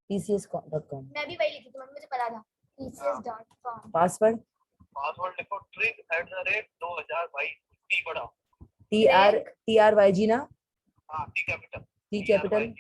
tcs.com। मैं भी वही लिखी थी, मुझे पता था tcs.com। पासवर्ड लिखो trick@2022 टी बड़ा TRYG ना, हाँ T capital T capital.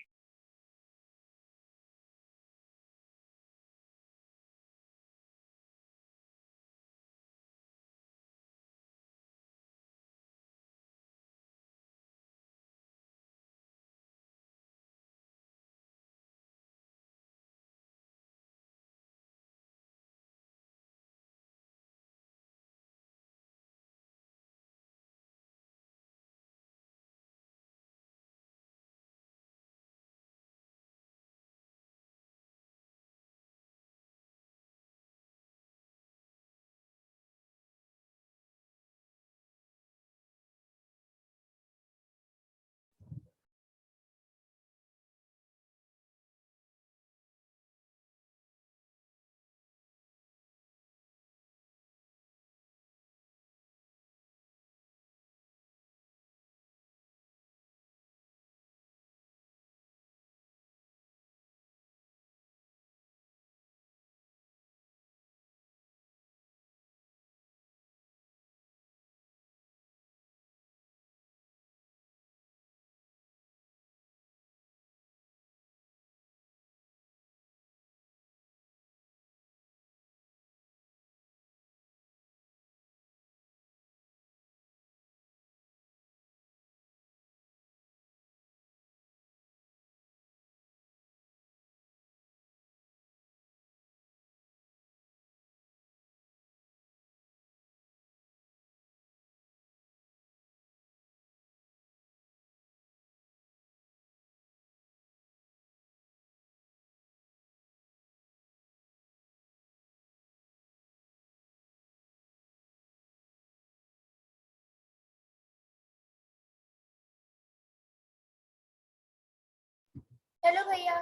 Hello भैया।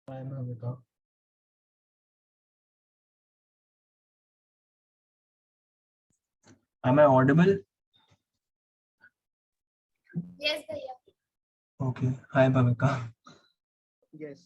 Hi, Bhavika. Am I audible? Yes भैया। Okay. Hi, Bhavika. Yes.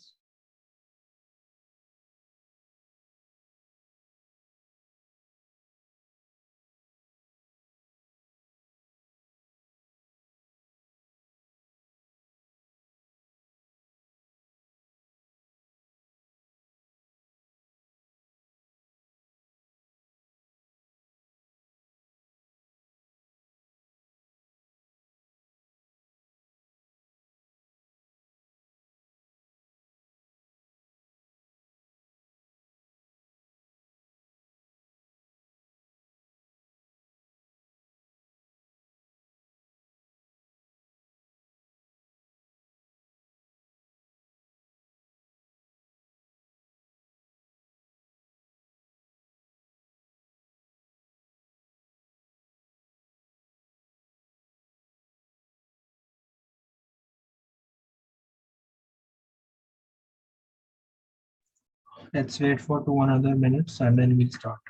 Let's wait for 2 another minutes and then we'll start.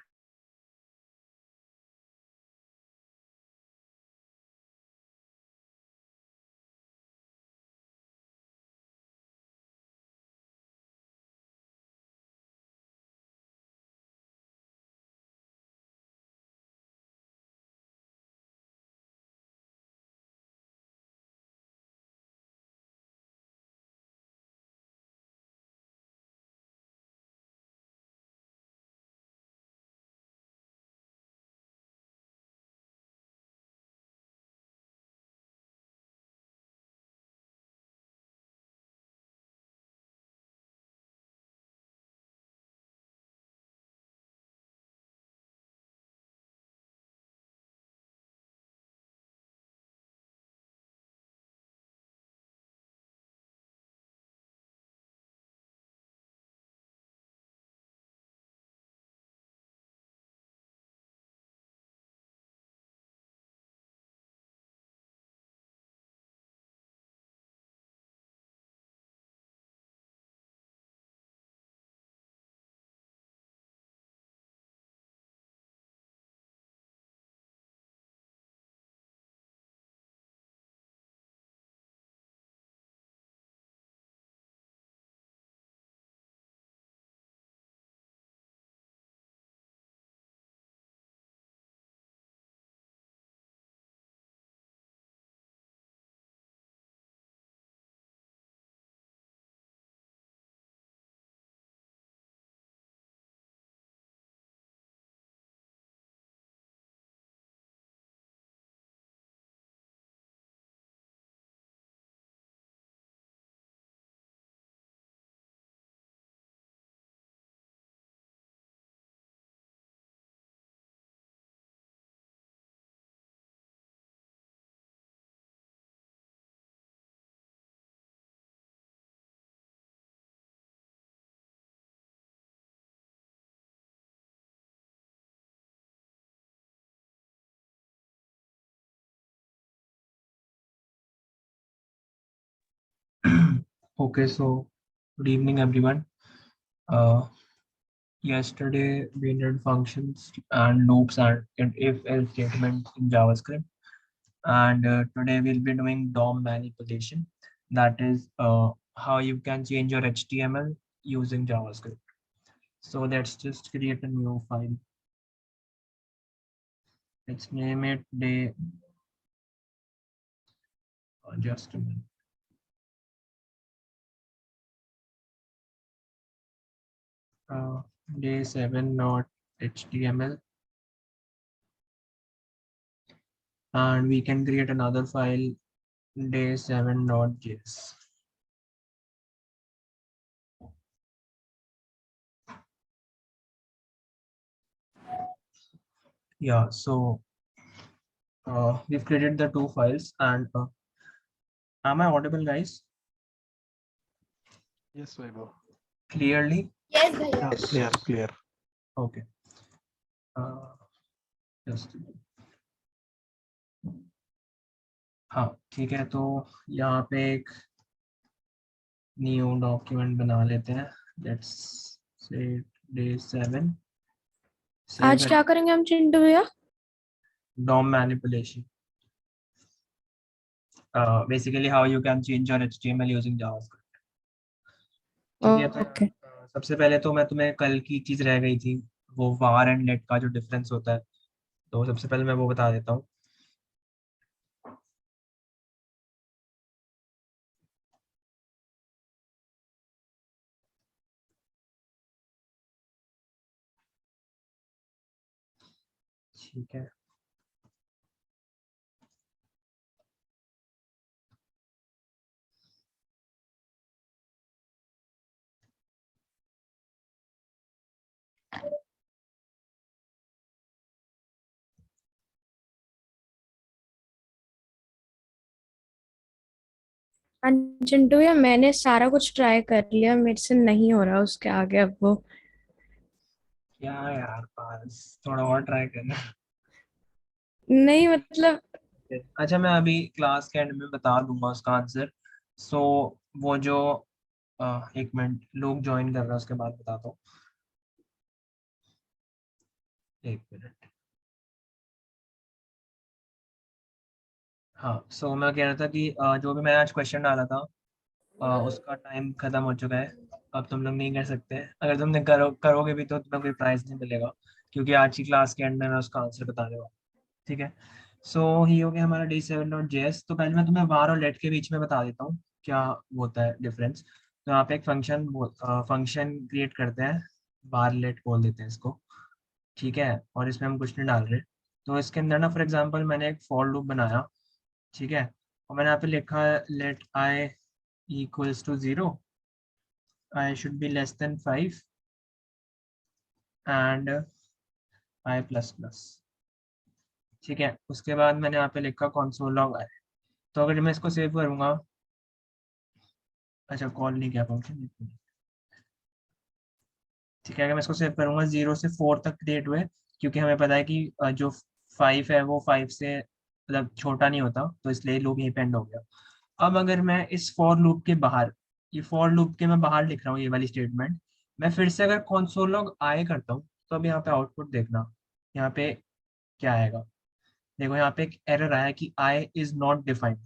Okay, so good evening, everyone. Uh, Yesterday we did functions and loops and if-else statements in JavaScript, and today we'll be doing DOM manipulation. That is how you can change your HTML using JavaScript. So let's just create a new file. Let's name it day. Just a minute. Day7.html, and we can create another file, day7.js. Yeah, so we've created the two files, and am I audible, guys? Yes, Vaibhav. Clearly? Yes, भैया. Yes, clear, clear. Okay. Just हाँ, ठीक है, तो यहाँ पे एक new document बना लेते हैं. Let's say day7. आज क्या करेंगे हम चिंटू भैया? DOM manipulation. Basically how you can change your HTML using JavaScript. ठीक है, तो ओके. सबसे पहले तो मैं तुम्हें कल की चीज रह गई थी, वो var एंड let का जो डिफरेंस होता है, तो सबसे पहले मैं वो बता देता हूँ. ठीक है, चिंटू भैया मैंने सारा कुछ ट्राई कर लिया, मेरे से नहीं हो रहा उसके आगे अब वो. क्या यार, पास थोड़ा और ट्राई करना. नहीं मतलब अच्छा, मैं अभी क्लास के एंड में बता दूंगा उसका आंसर. सो वो जो एक मिनट, लोग ज्वाइन कर रहे हैं, उसके बाद बताता हूँ. एक मिनट. हाँ, सो मैं कह रहा था कि जो भी मैंने आज क्वेश्चन डाला था, उसका टाइम खत्म हो चुका है. अब तुम लोग नहीं कर सकते. अगर तुमने करोगे भी तो तुम्हें कोई प्राइज नहीं मिलेगा, क्योंकि आज की क्लास के एंड में मैं उसका आंसर बताने वाला हूँ. ठीक है, सो ये हो गया हमारा day7.js. तो पहले मैं तुम्हें var और let के बीच में बता देता हूँ क्या होता है डिफरेंस. तो यहाँ पे एक फंक्शन क्रिएट करते हैं, var let बोल देते हैं इसको. ठीक है, और इसमें हम कुछ नहीं डाल रहे. तो इसके अंदर ना, फॉर एग्जांपल मैंने एक फॉर लूप बनाया. ठीक है, और मैंने यहाँ पे लिखा है let I equals to 0, I should be less than 5 and I plus plus. ठीक है, उसके बाद मैंने यहाँ पे लिखा console log I. तो अगर मैं इसको सेव करूंगा, अच्छा कॉल नहीं किया फंक्शन. ठीक है, अगर मैं इसको सेव करूंगा 0 से 4 तक क्रिएट हुए, क्योंकि हमें पता है कि जो 5 है वो 5 से मतलब छोटा नहीं होता, तो इसलिए लूप यहीं पे एंड हो गया. अब अगर मैं इस फॉर लूप के बाहर, ये फॉर लूप के मैं बाहर लिख रहा हूँ ये वाली स्टेटमेंट, मैं फिर से अगर console log I करता हूँ, तो अब यहाँ पे आउटपुट देखना. यहाँ पे क्या आएगा, देखो यहाँ पे एक एरर आया कि I इज नॉट डिफाइंड.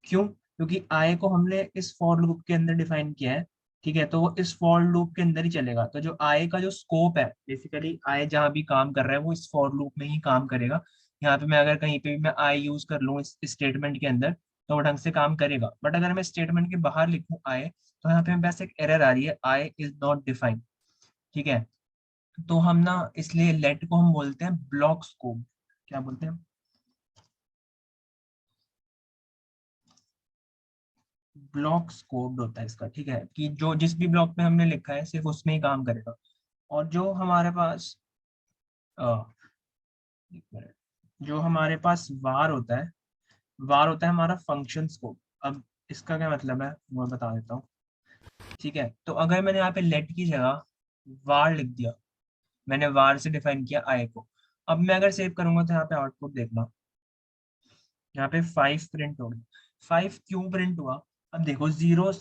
क्यों? क्योंकि I को हमने इस फॉर लूप के अंदर डिफाइन किया है. ठीक है, तो वो इस फॉर लूप के अंदर ही चलेगा. तो जो I का जो स्कोप है, बेसिकली I जहाँ भी काम कर रहा है वो इस फॉर लूप में ही काम करेगा. यहाँ पे मैं अगर कहीं पे भी मैं I यूज कर लूँ इस स्टेटमेंट के अंदर, तो वो ढंग से काम करेगा. बट अगर मैं स्टेटमेंट के बाहर लिखूँ I, तो यहाँ पे मेरे पास एक एरर आ रही है, I इज नॉट डिफाइंड. ठीक है, तो हम ना इसलिए लेट को हम बोलते हैं ब्लॉक स्कोप. क्या बोलते हैं? ब्लॉक स्कोप होता है इसका. ठीक है, कि जो जिस भी ब्लॉक में हमने लिखा है सिर्फ उसमें ही काम करेगा. और जो हमारे पास एक मिनट, जो हमारे पास वार होता है, वार होता है हमारा फंक्शन स्कोप. अब इसका क्या मतलब है मैं बता देता हूँ. ठीक है, तो अगर मैंने यहाँ पे लेट की जगह वार लिख दिया, मैंने वार से डिफाइन किया आई को. अब मैं अगर सेव करूंगा तो यहाँ पे आउटपुट देखना, यहाँ पे 5 प्रिंट हो गया. 5 क्यों प्रिंट हुआ? अब देखो जीरो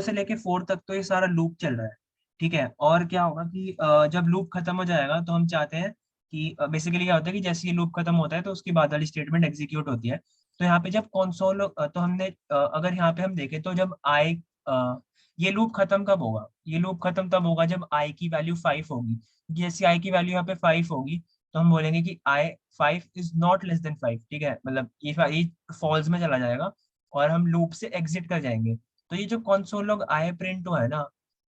से लेके 4 तक तो ये सारा लूप चल रहा है, ठीक है। और क्या होगा कि जब लूप खत्म हो जाएगा तो हम चाहते हैं कि बेसिकली क्या होता है कि जैसे ये लूप खत्म होता है तो उसकी बाद वाली स्टेटमेंट एग्जीक्यूट होती है। तो यहाँ पे जब कंसोल तो हमने अगर यहाँ पे हम देखें तो जब आई ये लूप खत्म कब होगा, ये लूप खत्म तब होगा जब आई की वैल्यू 5 होगी। जैसे आई की वैल्यू यहाँ पे 5 होगी तो हम बोलेंगे कि आई 5 इज नॉट लेस देन 5, ठीक है, मतलब ये फॉल्स में चला जाएगा और हम लूप से एग्जिट कर जाएंगे। तो ये जो कंसोल लॉग आई प्रिंट हुआ है ना,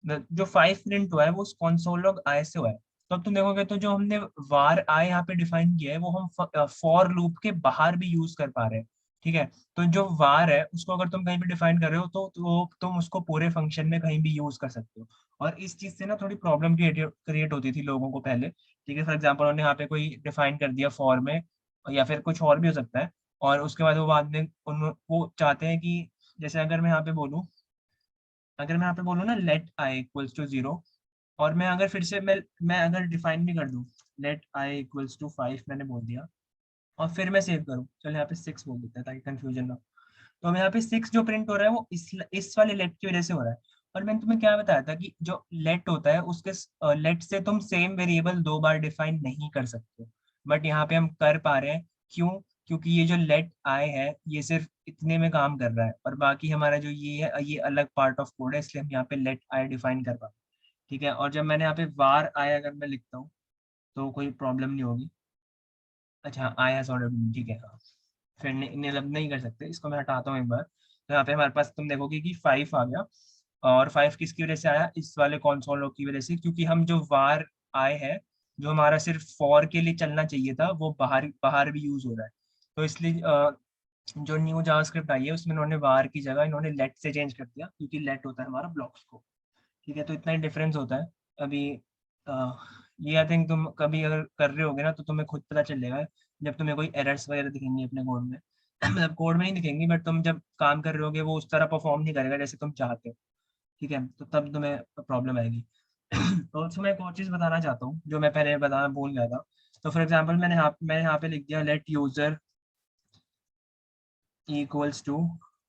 जो 5 प्रिंट हुआ है वो कंसोल लॉग आई से हुआ है। तो अब तुम देखोगे तो जो हमने वार आई यहाँ पे डिफाइन किया है वो हम फॉर लूप के बाहर भी यूज कर पा रहे हैं, ठीक है। तो जो वार है उसको अगर तुम कहीं भी डिफाइन कर रहे हो तो तुम उसको पूरे फंक्शन में कहीं भी यूज कर सकते हो। और इस चीज से ना थोड़ी प्रॉब्लम क्रिएट होती थी लोगों को पहले, ठीक है। फॉर एग्जाम्पल उन्होंने यहाँ पे कोई डिफाइन कर दिया फॉर में, या फिर कुछ और भी हो सकता है, और उसके बाद वो बाद में वो चाहते हैं कि जैसे अगर मैं यहाँ पे बोलूँ, ना लेट आई इक्वल्स टू 0, और मैं अगर फिर से मैं अगर डिफाइन भी कर दूं लेट आई इक्वल्स टू 5 मैंने बोल दिया, और फिर मैं सेव करूं, चलो यहाँ पे 6 बोल देते हैं ताकि कंफ्यूजन ना हो। तो अब यहाँ पे 6 जो प्रिंट हो रहा है वो इस वाले लेट की वजह से हो रहा है। और मैंने तुम्हें क्या बताया था कि जो लेट होता है उसके लेट से तुम सेम वेरिएबल 2 बार डिफाइन नहीं कर सकते, बट यहाँ पे हम कर पा रहे हैं। क्यों? क्योंकि ये जो लेट आई है ये सिर्फ इतने में काम कर रहा है, और बाकी हमारा जो ये है ये अलग पार्ट ऑफ कोड है, इसलिए हम यहाँ पे लेट आई डिफाइन कर पा रहे हैं, ठीक है। और जब मैंने यहाँ पे वार आई अगर मैं लिखता हूँ तो कोई प्रॉब्लम नहीं होगी। अच्छा आई हैज ऑलरेडी बीन, ठीक है, हाँ। फिर नहीं कर सकते, इसको मैं हटाता हूँ एक बार। तो यहाँ पे हमारे पास तुम देखोगे कि 5 आ गया, और 5 किसकी वजह से आया, इस वाले कॉन्सोल लॉग की वजह से, क्योंकि हम जो वार आए है जो हमारा सिर्फ फॉर के लिए चलना चाहिए था वो बाहर बाहर भी यूज हो रहा है। तो इसलिए जो न्यू जावास्क्रिप्ट आई है उसमें इन्होंने वार की जगह इन्होंने लेट से चेंज कर दिया, क्योंकि लेट होता है हमारा ब्लॉक्स को, ठीक है। तो इतना ही डिफरेंस होता है। अभी ये आई थिंक तुम कभी अगर कर रहे होगे ना तो तुम्हें खुद पता चलेगा जब तुम्हें कोई एरर्स वगैरह दिखेंगी अपने कोड में मतलब कोड में नहीं दिखेंगी, बट तुम जब काम कर रहे होगे वो उस तरह परफॉर्म नहीं करेगा जैसे तुम चाहते हो, ठीक है, तो तब तुम्हें प्रॉब्लम आएगी तो उसमें एक और चीज़ बताना चाहता हूँ जो मैं पहले बताना भूल गया था। तो फॉर एग्जाम्पल मैंने यहाँ पे लिख दिया let user equals to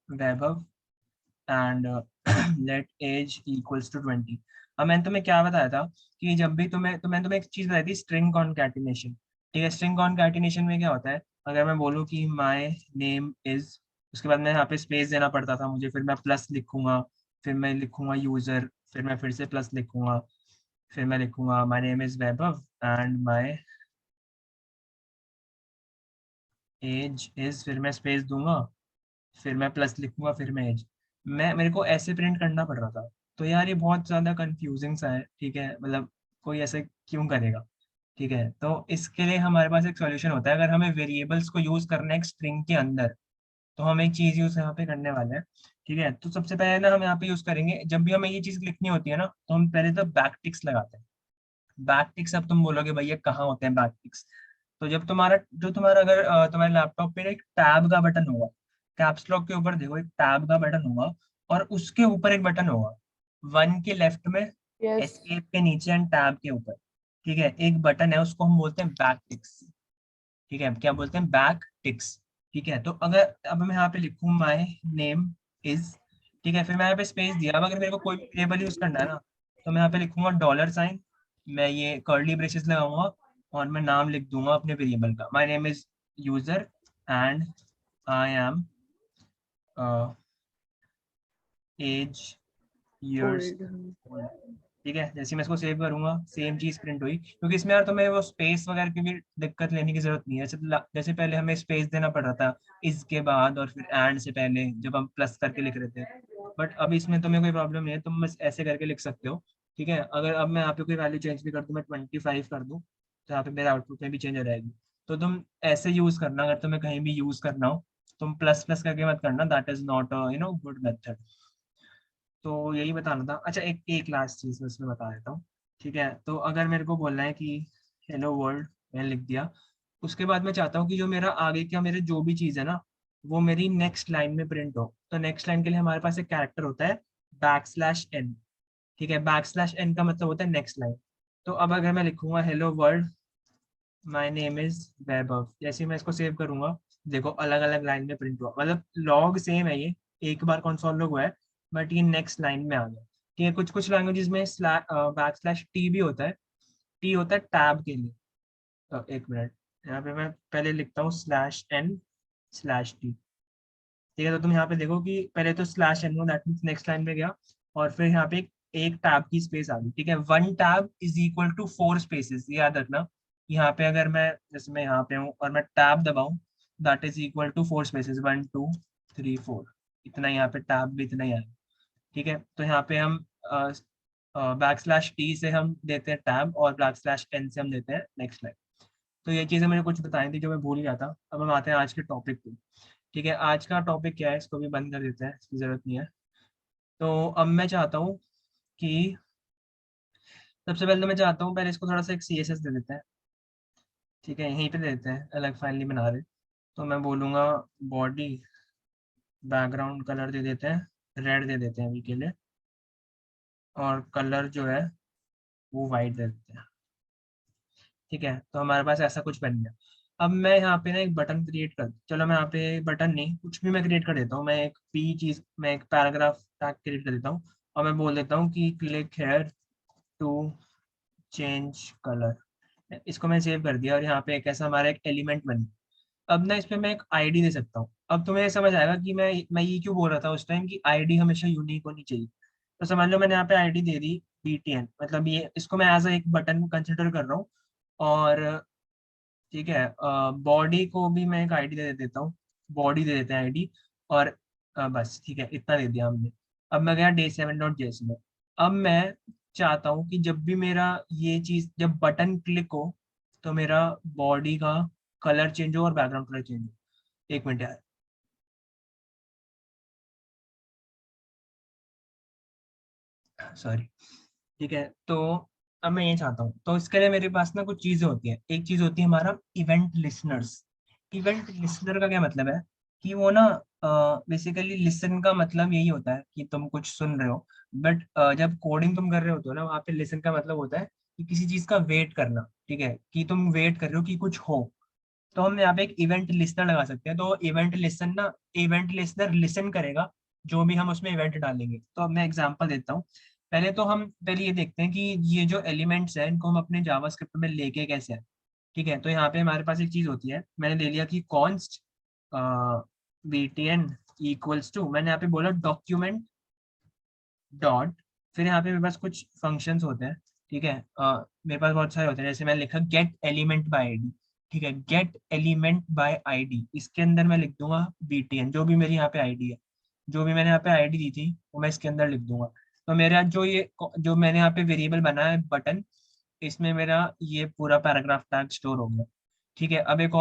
Vaibhav and let age equals to 20। अब मैंने तुम्हें क्या बताया था कि जब भी मैंने तुम्हें एक चीज बताई थी, स्ट्रिंग कॉन्कैटिनेशन, ठीक है। स्ट्रिंग कॉन्कैटिनेशन में क्या होता है, अगर मैं बोलूँ कि माय नेम इज, उसके बाद मैं यहाँ पे स्पेस देना पड़ता था मुझे, फिर मैं प्लस लिखूंगा, फिर मैं लिखूंगा यूजर, फिर मैं फिर से प्लस लिखूंगा, फिर मैं लिखूंगा my name is Vaibhav and my age is, फिर मैं स्पेस दूंगा, फिर मैं प्लस लिखूंगा, फिर मैं एज, मेरे को ऐसे प्रिंट करना पड़ रहा था। तो यार ये बहुत ज्यादा कंफ्यूजिंग सा है, ठीक है, मतलब कोई ऐसे क्यों करेगा, ठीक है। तो इसके लिए हमारे पास एक सॉल्यूशन होता है, अगर हमें वेरिएबल्स को यूज करना है एक स्ट्रिंग के अंदर तो हम एक चीज यूज यहाँ पे करने वाले हैं, ठीक है। तो सबसे पहले ना हम यहाँ पे यूज करेंगे, जब भी हमें ये चीज लिखनी होती है ना तो हम पहले तो बैक टिक्स लगाते हैं। बैक टिक्स, अब तुम बोलोगे भैया कहाँ होते हैं बैक टिक्स, तो जब तुम्हारा अगर तुम्हारे लैपटॉप पे एक टैब का बटन होगा, कैप्स लॉक के ऊपर देखो एक टैब का बटन होगा, और उसके ऊपर एक बटन होगा, 1 के लेफ्ट में, Yes. एस्केप के नीचे एंड टैब के ऊपर, ठीक है, एक बटन है उसको हम बोलते हैं बैक टिक्स, ठीक है। क्या बोलते हैं? बैक टिक्स, ठीक है। तो अगर अब मैं यहाँ पे लिखूँ माय नेम इज, ठीक है, फिर मैं यहाँ पे स्पेस दिया। अब अगर मेरे को कोई वेरिएबल यूज करना है ना तो मैं यहाँ पे लिखूंगा $, मैं ये कर्ली ब्रेसेस लगाऊंगा और मैं नाम लिख दूंगा अपने वेरिएबल का, my name is user and I am age years, ठीक है। जैसे मैं इसको सेव करूंगा सेम चीज प्रिंट हुई, क्योंकि इसमें यार तुम्हें वो स्पेस वगैरह की भी दिक्कत लेने की जरूरत नहीं है। जैसे पहले हमें स्पेस देना पड़ रहा था इस के बाद और फिर एंड से पहले जब हम प्लस करके लिख रहे थे, बट अब इसमें तुम्हें कोई प्रॉब्लम नहीं है, तुम बस ऐसे करके लिख सकते हो, ठीक है। अगर अब मैं यहाँ पे कोई वैल्यू चेंज भी कर दूँ, मैं 25 कर दूँ तो यहाँ पे मेरे आउटपुट में भी चेंज हो जाएगी। तो तुम ऐसे यूज करना, अगर तुम्हें कहीं भी यूज करना हो तुम प्लस प्लस करके मत करना, that is not good method. तो यही बताना था। अच्छा एक लास्ट चीज मैं इसमें बता देता हूँ, ठीक है। तो अगर मेरे को बोलना है कि हेलो वर्ल्ड, मैंने लिख दिया, उसके बाद मैं चाहता हूँ कि जो मेरा आगे का मेरे जो भी चीज़ है ना वो मेरी नेक्स्ट लाइन में प्रिंट हो, तो नेक्स्ट लाइन के लिए हमारे पास एक कैरेक्टर होता है \n, ठीक है। \n का मतलब होता है नेक्स्ट लाइन। तो अब अगर मैं लिखूंगा hello world my name is Vaibhav, जैसे मैं इसको सेव करूंगा देखो अलग अलग लाइन में प्रिंट हुआ, मतलब लॉग सेम है ये, एक बार कंसोल लॉग हुआ है, बट ये नेक्स्ट लाइन में आ गया। ठीक है, कुछ कुछ लैंग्वेजेस में /t भी होता है। टी होता है टैब के लिए। एक मिनट, यहाँ पे मैं पहले लिखता हूँ /n/t। ठीक है, तो तुम यहाँ पे देखो कि पहले तो /n that means next line में गया, और फिर यहाँ पे एक टैब की स्पेस आ गई। ठीक है, 1 tab is equal to 4 spaces, याद रखना। यहाँ पे अगर मैं, जैसे मैं यहाँ पे हूँ और मैं टैब दबाऊँ, that is equal to 4 spaces, 1 2 3 4, इतना यहाँ पे टैब भी इतना ही आएगा। ठीक है, तो यहाँ पे हम /t से हम देते हैं टैब, और /n से हम देते हैं नेक्स्ट लाइन। तो ये चीज़ें मैंने कुछ बताई थी जो मैं भूल गया था। अब हम आते हैं आज के टॉपिक पे। ठीक है, आज का टॉपिक क्या है, इसको भी बंद कर देते हैं, इसकी ज़रूरत नहीं है। तो अब मैं चाहता हूँ कि सबसे पहले तो मैं चाहता हूँ पहले इसको थोड़ा सा एक CSS दे देते हैं। ठीक है, यहीं पे दे देते हैं, अलग फाइल नहीं बना रहे। तो मैं बोलूँगा बॉडी बैकग्राउंड कलर दे देते हैं, रेड दे देते हैं अभी के लिए, और कलर जो है वो वाइट दे देते हैं। ठीक है, तो हमारे पास ऐसा कुछ बन गया। अब मैं यहाँ पे ना एक बटन क्रिएट कर, चलो मैं यहाँ पे बटन नहीं, कुछ भी मैं क्रिएट कर देता हूँ। मैं एक पैराग्राफ टैग क्रिएट कर देता हूँ, और मैं बोल देता हूँ कि click here to change colour. इसको मैं सेव कर दिया, और यहाँ पे एक ऐसा हमारा एक एलिमेंट बन गया। अब ना इसमें मैं एक आईडी दे सकता हूँ। अब तुम्हें समझ आएगा कि मैं ये क्यों बोल रहा था उस टाइम कि आईडी हमेशा यूनिक होनी चाहिए। तो समझ लो मैंने यहाँ पे आईडी दे दी BTN, मतलब ये इसको मैं एज एक बटन कंसिडर कर रहा हूँ। और ठीक है, बॉडी को भी मैं एक आईडी दे देता हूँ, बॉडी दे देते हैं आईडी। और बस ठीक है, इतना दे दिया हमने। अब मैं गया day7.js में। अब मैं चाहता हूँ कि जब भी मेरा ये चीज, जब बटन क्लिक हो, तो मेरा बॉडी का कलर चेंज हो और बैकग्राउंड कलर चेंज हो। एक मिनट यार, सॉरी। ठीक है, तो अब मैं ये चाहता हूँ, तो इसके लिए मेरे पास ना कुछ चीजें होती हैं। एक चीज होती है हमारा इवेंट लिसनर्स। इवेंट लिसनर का क्या मतलब है कि वो ना बेसिकली लिसन का मतलब यही होता है कि तुम कुछ सुन रहे हो, बट जब कोडिंग तुम कर रहे होते हो ना, वहाँ पे लिसन का मतलब होता है कि किसी चीज का वेट करना। ठीक है, कि तुम वेट कर रहे हो कि कुछ हो। तो हम यहाँ पे एक इवेंट लिसनर लगा सकते हैं। तो इवेंट लिसनर लिसन करेगा जो भी हम उसमें इवेंट डालेंगे। तो अब मैं एग्जांपल देता हूँ। पहले तो हम पहले ये देखते हैं कि ये जो एलिमेंट्स हैं इनको हम अपने जावास्क्रिप्ट में लेके कैसे हैं। ठीक है, तो यहाँ पे हमारे पास एक चीज होती है, मैंने ले लिया कि कॉन्स्ट BTN इक्वल्स टू, मैंने यहाँ पे बोला डॉक्यूमेंट डॉट, फिर यहाँ पे मेरे पास कुछ फंक्शंस होते हैं। ठीक है, मेरे पास बहुत सारे होते हैं, जैसे मैंने लिखा गेट एलिमेंट बाय आईडी। ठीक है, गेट एलिमेंट बाय आईडी, इसके अंदर मैं लिख दूंगा BTN, जो भी मेरी यहाँ पे आईडी है, जो भी मैंने यहाँ पे आईडी दी थी वो मैं इसके अंदर लिख दूंगा। तो मेरा जो मैंने यहाँ पे वेरिएबल बनाया है बटन, इसमें मेरा ये पूरा पैराग्राफ टैग स्टोर हो गया। ठीक है, अब एक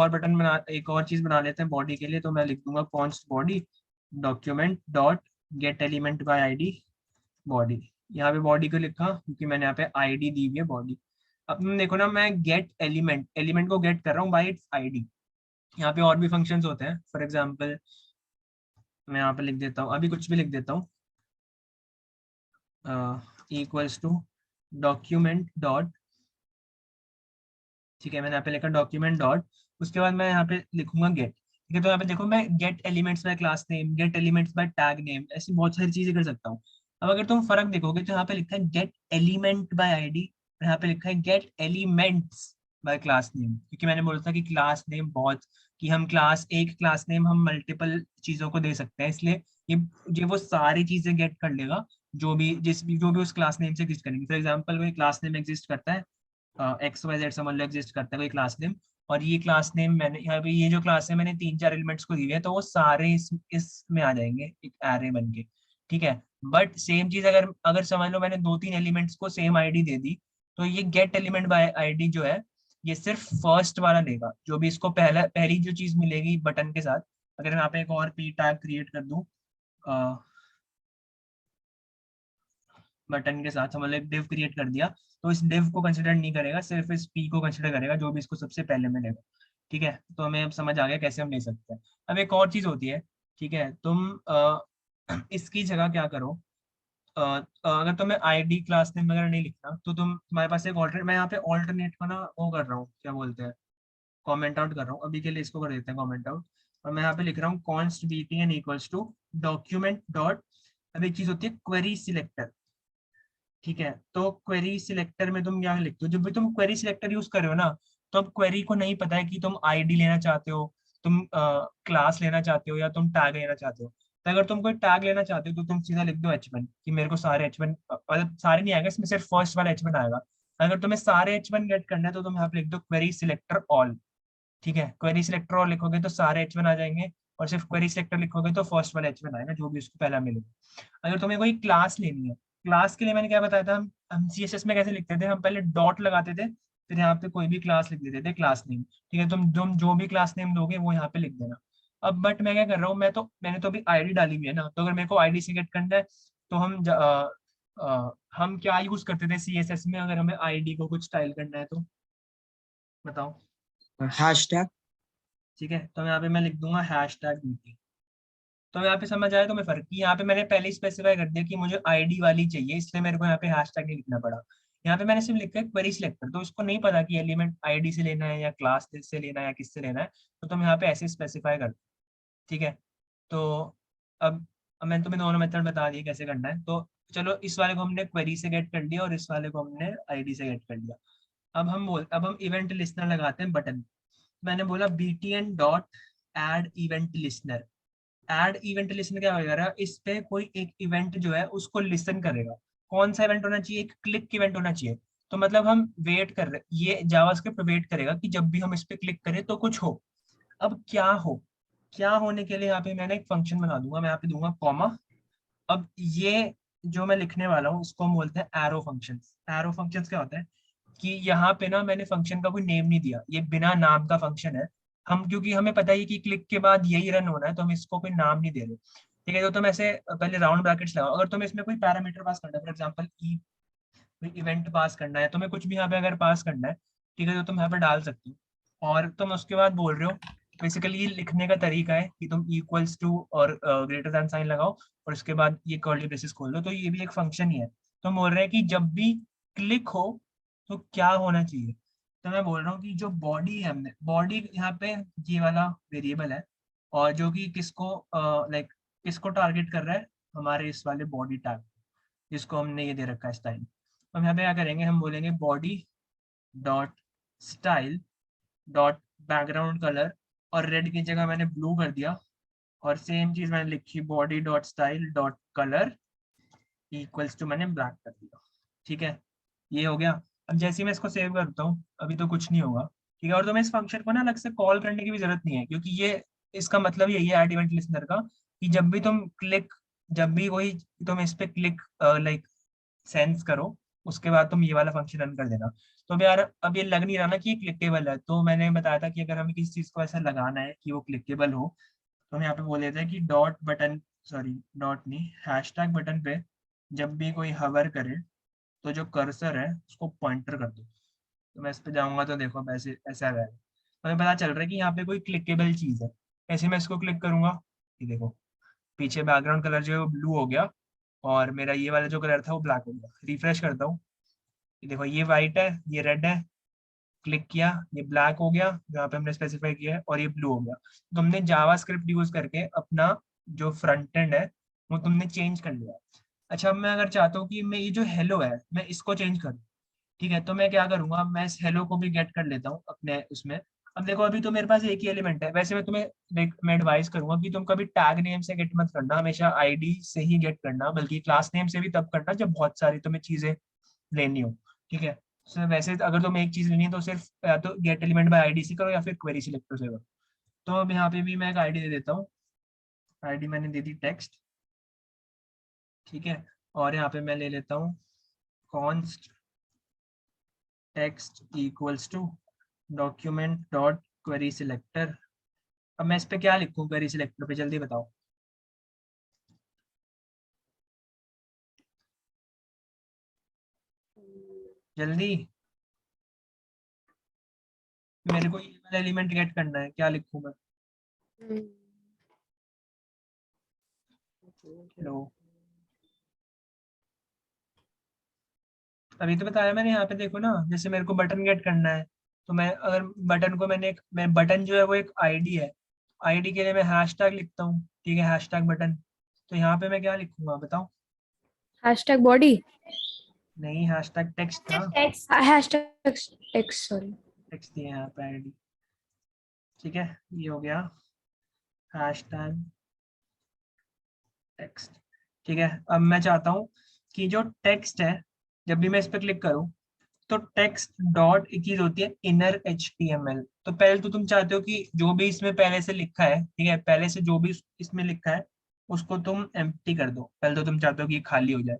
और चीज बना लेते हैं बॉडी के लिए। तो मैं लिख दूंगा const body document dot gate element by ID body. यहाँ पे बॉडी को लिखा क्योंकि मैंने यहाँ पे आईडी दी हुई है बॉडी। अब तुम देखो ना, मैं गेट एलिमेंट को गेट कर रहा हूँ बाय इट्स आईडी। यहाँ पे और भी फंक्शंस होते हैं, फॉर एग्जांपल मैं यहाँ पे लिख देता हूँ, अभी कुछ भी लिख देता हूँ, इक्वल्स टू डॉक्यूमेंट डॉट। ठीक है, मैंने यहाँ पे लिखा डॉक्यूमेंट डॉट, उसके बाद मैं यहाँ पे लिखूंगा गेट। ठीक है, तो यहाँ पे देखो मैं gate elements bye class name, gate elements bye tag name, ऐसी बहुत सारी चीजें कर सकता हूँ। अब अगर तुम फर्क देखोगे तो यहाँ पे लिखा है गेट एलिमेंट बाय आईडी, और यहाँ पे लिखा है gate elements bye class name. क्योंकि मैंने बोला था कि क्लास नेम बहुत, कि हम एक क्लास नेम हम मल्टीपल चीजों को दे सकते हैं, इसलिए ये वो सारी चीजें गेट कर लेगा जो भी उस क्लास नेम से एग्जिस्ट करेंगे। फॉर एग्जाम्पल कोई क्लास नेम एग्जिस्ट करता है, XYZ समझ लो एग्जिस्ट करता है कोई क्लास नेम, और ये क्लास नेम मैंने यहाँ पे, ये जो क्लास है मैंने 3-4 एलिमेंट्स को दी है, तो वो सारे इसमें आ जाएंगे एक एरे बन के। ठीक है, बट सेम चीज अगर अगर समझ लो मैंने 2-3 एलिमेंट्स को सेम आईडी दे दी, तो ये गेट एलिमेंट बाय आईडी जो है ये सिर्फ फर्स्ट वाला लेगा, जो भी इसको पहली जो चीज मिलेगी बटन के साथ। अगर मैं यहाँ पे एक और P टैग क्रिएट कर दूं बटन के साथ, समझ लो एक डिव क्रिएट कर दिया, तो इस डिव को कंसिडर नहीं करेगा, सिर्फ इस P को कंसिडर करेगा जो भी इसको सबसे पहले मिलेगा। ठीक है, तो हमें अब समझ आ गया कैसे हम ले सकते हैं। अब एक और चीज होती है, ठीक है, तुम इसकी जगह क्या करो, अगर तुम्हें आईडी क्लास नेम वगैरह नहीं लिखना, तो तुम्हारे पास एक ऑल्टरनेट, मैं यहाँ पे ऑल्टरनेट का ना वो कर रहा हूँ, क्या बोलते हैं, कमेंट आउट कर रहा हूँ। अभी के लिए इसको कर देते हैं कमेंट आउट। और मैं यहाँ पे लिख रहा हूँ const btn equals to document dot, अब एक चीज होती है क्वेरी सिलेक्टर, ठीक है। तो क्वेरी सिलेक्टर में तुम क्या लिखते हो, जब भी तुम क्वेरी सिलेक्टर यूज कर रहे हो ना, तो अब क्वेरी को नहीं पता है कि तुम आईडी लेना चाहते हो, तुम क्लास लेना चाहते हो, या तुम टैग लेना चाहते हो। तो अगर तुम कोई टैग लेना चाहते हो तो तुम सीधा लिख दो h1 कि मेरे को सारे h1, मतलब सारे नहीं आएगा, इसमें सिर्फ फर्स्ट वाला h1 आएगा। अगर तुम्हें सारे h1 गेट करना है तो तुम यहाँ पे लिख दो क्वेरी सिलेक्टर ऑल, ठीक है। क्वेरी सिलेक्टर ऑल लिखोगे तो सारे h1 आ जाएंगे, और सिर्फ क्वेरी सिलेक्टर लिखोगे तो फर्स्ट वाला h1 आएगा, जो भी उसको पहला मिलेगा। अगर तुम्हें कोई क्लास लेनी है, क्लास के लिए मैंने क्या बताया था, हम CSS में कैसे लिखते थे, हम पहले डॉट लगाते थे, फिर यहाँ पे कोई भी क्लास लिख देते थे, क्लास नेम, ठीक है। तुम जो भी क्लास नेम दोगे वो यहाँ पे लिख देना। अब बट मैं क्या कर रहा हूँ, मैंने तो अभी आईडी डाली हुई है ना, तो अगर मेरे को आईडी से गेट करना है तो हम क्या यूज करते थे CSS में, अगर हमें आईडी को कुछ स्टाइल करना है तो बताओ। Hashtag. ठीक है, तो यहाँ पे मैं लिख दूंगा #BT। तो यहाँ पे समझ आया तो मैं फर्क की, यहाँ पे मैंने पहले ही स्पेसिफाई कर दिया कि मुझे आईडी वाली चाहिए, इसलिए मेरे को यहाँ पे हैशटैग नहीं लिखना पड़ा। यहाँ पे मैंने सिर्फ लिखा है क्वेरी सिलेक्टर, तो इसको नहीं पता कि एलिमेंट आईडी से लेना है या क्लास से लेना है या किससे लेना है, तो तुम यहाँ पे ऐसे स्पेसिफाई कर दो, ठीक है। तो अब मैंने तुम्हें दोनों मेथड बता दिए कैसे करना है। तो चलो, इस वाले को हमने क्वेरी से गेट कर लिया और इस वाले को हमने आईडी से गेट कर लिया। अब हम इवेंट लिस्टनर लगाते हैं बटन। मैंने बोला btn dot add event listener. Add event listener क्या होगा, इस पे कोई एक इवेंट जो है उसको लिसन करेगा। कौन सा इवेंट होना चाहिए, एक क्लिक इवेंट होना चाहिए। तो मतलब हम वेट कर रहे, ये जावास्क्रिप्ट वेट करेगा कि जब भी हम इस पे क्लिक करें तो कुछ हो। अब क्या होने के लिए यहाँ पे मैंने एक फंक्शन बना दूंगा, मैं यहाँ पे दूंगा कॉमा। अब ये जो मैं लिखने वाला हूँ इसको हम बोलते हैं एरो फंक्शंस। एरो फंक्शंस क्या होता है कि यहाँ पे ना मैंने फंक्शन का कोई नेम नहीं दिया, ये बिना नाम का फंक्शन है। हम क्योंकि हमें पता है कि क्लिक के बाद यही रन होना है, तो हम इसको कोई नाम नहीं दे रहे, ठीक है। तो तुम ऐसे पहले राउंड ब्रैकेट्स लगाओ। अगर तुम्हें इसमें कोई पैरामीटर पास करना है, फॉर एग्जांपल कोई इवेंट पास करना है, तुम्हें कुछ भी यहाँ पे अगर पास करना है, ठीक है, तो तुम यहाँ पे डाल सकते हो। और तुम उसके बाद बोल रहे हो, बेसिकली ये लिखने का तरीका है कि तुम इक्वल्स टू और ग्रेटर देन साइन लगाओ और उसके बाद ये कर्ली ब्रेसेस खोल दो, तो ये भी एक फंक्शन ही है। तो हम बोल रहे हैं कि जब भी क्लिक हो तो क्या होना चाहिए। तो मैं बोल रहा हूँ कि जो बॉडी है, हमने बॉडी यहाँ पे ये वाला वेरिएबल है, और जो कि किसको लाइक किसको टारगेट कर रहा है, हमारे इस वाले बॉडी टैग, जिसको हमने ये दे रखा है स्टाइल। हम यहाँ पे क्या करेंगे, हम बोलेंगे body dot style dot background colour, और रेड की जगह मैंने ब्लू कर दिया, और सेम चीज मैंने लिखी body dot style dot colour equals to मैंने ब्लैक कर दिया, ठीक है। ये हो गया। अब जैसे ही मैं इसको सेव करता हूँ अभी तो कुछ नहीं होगा, ठीक है। और तुम्हें इस फंक्शन को ना अलग से कॉल करने की भी जरूरत नहीं है, क्योंकि ये इसका मतलब यही है एड इवेंट लिस्टनर का, कि जब भी कोई तुम इस पे क्लिक लाइक सेंस करो, उसके बाद तुम ये वाला फंक्शन रन कर देना। तो अब यार अब ये लग नहीं रहा ना कि ये क्लिकेबल है, तो मैंने बताया था कि अगर हमें किसी चीज को ऐसा लगाना है कि वो क्लिकेबल हो, तो हम यहाँ पे बोल देते हैं कि डॉट बटन, सॉरी डॉट नहीं, हैशटैग बटन पे जब भी कोई हवर करे तो जो कर्सर है उसको पॉइंटर कर दो। तो मैं इस पे जाऊंगा तो देखो ऐसे ऐसा है, तो हमें पता चल रहा है कि यहाँ पे कोई क्लिकेबल चीज है। ऐसे मैं इसको क्लिक करूंगा, ये देखो पीछे बैकग्राउंड कलर जो है वो ब्लू हो गया, और मेरा ये वाला जो कलर था वो ब्लैक हो गया। रिफ्रेश करता हूँ, ये देखो ये वाइट है, ये रेड है, क्लिक किया ये ब्लैक हो गया जहाँ पे हमने स्पेसिफाई किया है, और ये ब्लू हो गया। तो हमने जावास्क्रिप्ट यूज करके अपना जो फ्रंट एंड है वो तुमने चेंज कर लिया। अच्छा, अब मैं अगर चाहता हूँ कि मैं ये जो हेलो है मैं इसको चेंज करूँ, ठीक है, तो मैं क्या करूंगा, मैं इस हेलो को भी गेट कर लेता हूँ अपने उसमें। अब देखो अभी तो मेरे पास एक ही एलिमेंट है, वैसे मैं तुम्हें मैं एडवाइस करूंगा कि तुम कभी टैग नेम से गेट मत करना, हमेशा आईडी से ही गेट करना, बल्कि क्लास नेम से भी तब करना जब बहुत सारी तुम्हें चीजें लेनी हो, ठीक है। तो वैसे अगर तुम्हें एक चीज लेनी है तो सिर्फ या तो गेट एलिमेंट बाय आईडी से करो या फिर क्वेरी सिलेक्टर से करो। तो अब यहाँ पे भी मैं एक आईडी दे देता हूँ, आईडी मैंने दे दी टेक्स्ट, ठीक है। और यहाँ पे मैं ले लेता हूँ const text equals to document dot query selector. अब मैं इस पे क्या लिखूं क्वेरी सिलेक्टर पे, जल्दी बताओ। जल्दी, मेरे को ये वाला एलिमेंट गेट करना है, क्या लिखूं मैं। हेलो, अभी तो बताया मैंने, यहाँ पे देखो ना, जैसे मेरे को बटन गेट करना है, तो मैं अगर बटन को मैं बटन जो है वो एक आईडी है, आईडी के लिए मैं हैशटैग लिखता हूँ, ठीक है, हैशटैग बटन। तो यहाँ पे मैं क्या लिखूंगा बताओ? हैशटैग बॉडी, नहीं, हैशटैग टेक्स्ट था, text hashtag text, sorry. Text दिया है यहाँ पे आईडी, ठीक है, ये हो गया हैशटैग टेक्स्ट, ठीक है। अब मैं चाहता हूँ कि जो टेक्स्ट है, जब भी मैं इस पर क्लिक करूँ तो टेक्स्ट डॉट एक चीज होती है इनर HTML। तो पहले तो तुम चाहते हो कि जो भी इसमें पहले से लिखा है, ठीक है, पहले से जो भी इसमें लिखा है उसको तुम एम्प्टी कर दो। पहले तो तुम चाहते हो कि ये खाली हो जाए।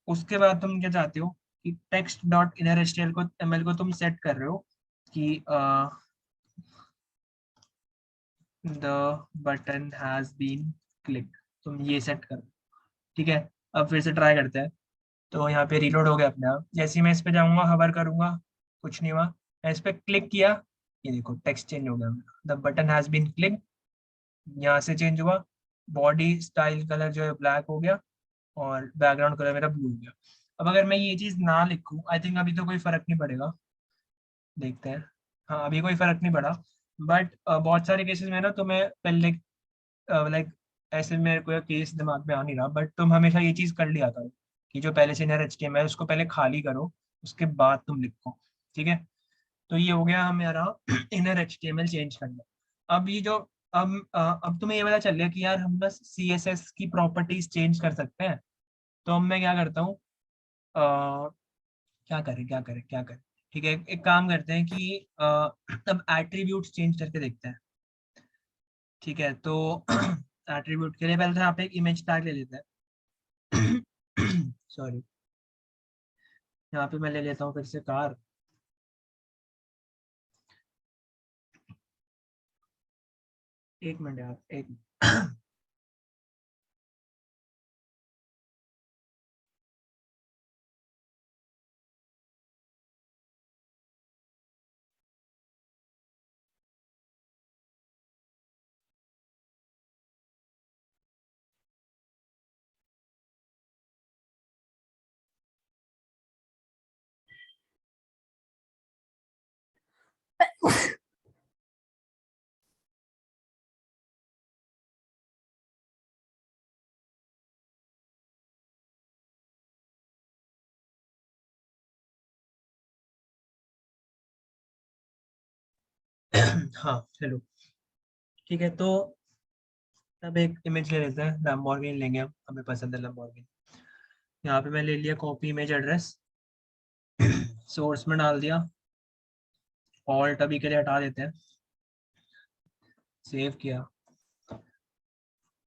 उसके बाद तुम क्या चाहते हो कि टेक्स्ट डॉट इनर HTML को तुम सेट कर रहे हो कि the button has been click, तुम ये सेट कर, ठीक है। अब फिर से ट्राई करते हैं। तो यहाँ पे रीलोड हो गया अपने आप। जैसे ही मैं इस पे जाऊंगा, हवर करूंगा, कुछ नहीं हुआ। मैं इस पे क्लिक किया, ये देखो टेक्स्ट चेंज हो गया मेरा, the button has been click, यहाँ से चेंज हुआ। बॉडी स्टाइल कलर जो है ब्लैक हो गया और बैकग्राउंड कलर मेरा ब्लू हो गया। अब अगर मैं ये चीज ना लिखूं, आई थिंक अभी तो कोई फर्क नहीं पड़ेगा, देखते हैं। हाँ, अभी कोई फर्क नहीं पड़ा, बट बहुत सारे केसेस में ना, तो मैं पहले लाइक ऐसे मेरे को केस दिमाग में आ नहीं रहा, बट तुम हमेशा ये चीज कर लिया करो कि जो पहले से इनर HTML है उसको पहले खाली करो, उसके बाद तुम लिखो, ठीक है। तो ये हो गया हमारा इनर HTML चेंज करना। अब ये जो अब तुम्हें ये पता चल गया कि यार हम बस CSS की प्रॉपर्टीज चेंज कर सकते हैं। तो अब मैं क्या करता हूँ, क्या करें, ठीक है, एक काम करते हैं कि अब एट्रीब्यूट चेंज करके देखते हैं, ठीक है। तो एट्रीब्यूट के लिए पहले तो यहाँ पे एक इमेज टैग ले लेते हैं। सॉरी, यहाँ पे मैं ले लेता हूँ फिर से कार। एक मिनट यार, एक मिनट। हाँ, हेलो, ठीक है। तो अब एक इमेज ले लेते हैं, लैम्बोर्गिनी लेंगे हम, हमें पसंद है लैम्बोर्गिनी। यहाँ पे मैं ले लिया कॉपी इमेज एड्रेस, सोर्स में डाल दिया, ऑल्ट अभी के लिए हटा देते हैं, सेव किया।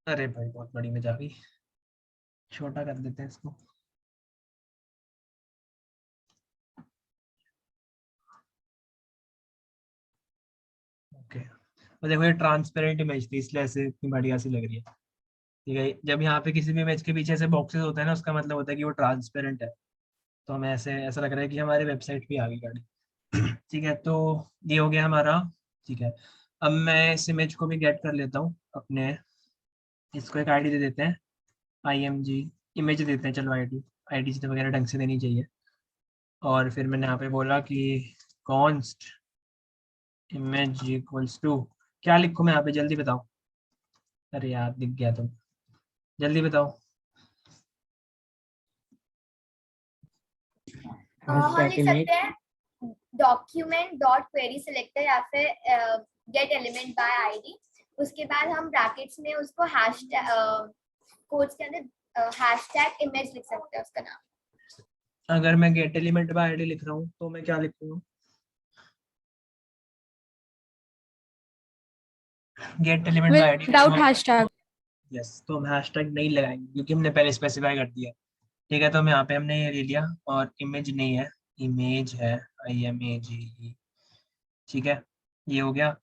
अरे भाई बहुत बड़ी इमेज आ गई, छोटा कर देते हैं इसको। ओके, और देखो ये ट्रांसपेरेंट इमेज थी इसलिए ऐसे इतनी बढ़िया सी लग रही है, ठीक है। जब यहाँ पे किसी भी इमेज के पीछे ऐसे बॉक्सेस होते हैं ना, उसका मतलब होता है कि वो ट्रांसपेरेंट है। तो हमें ऐसे ऐसा लग रहा है कि हमारे वेबसाइट पे आ गई गाड़ी। ठीक है, तो ये हो गया हमारा, ठीक है। अब मैं इस इमेज को भी गेट कर लेता हूँ अपने, इसको एक आईडी दे देते हैं, IMG इमेज देते हैं, चलो आईडी वगैरह ढंग से देनी चाहिए। और फिर मैंने यहाँ पे बोला कि कॉन्स्ट इमेज इक्वल्स टू, क्या लिखूँ मैं यहाँ पे, जल्दी बताओ। अरे यार दिख गया, तुम जल्दी बताओ। हम लिख सकते हैं डॉक्यूमेंट डॉट क्वेरी सिलेक्टर या फिर गेट एलिमेंट बाय आईडी। उसके बाद हम ब्रैकेट्स में उसको हैशटैग कोड्स के अंदर हैशटैग इमेज लिख सकते हैं उसका नाम। अगर मैं गेट एलिमेंट बाय आईडी लिख रहा हूँ तो मैं क्या लिखूंगा? Gate element by ID without hashtag. Yes, तो हम हैशटैग नहीं लगाएंगे क्योंकि हमने पहले स्पेसिफाई कर दिया, ठीक है। तो हम यहाँ पे हमने ये ले लिया, और इमेज नहीं है, इमेज है, IMAGE, ठीक है, ये हो गया।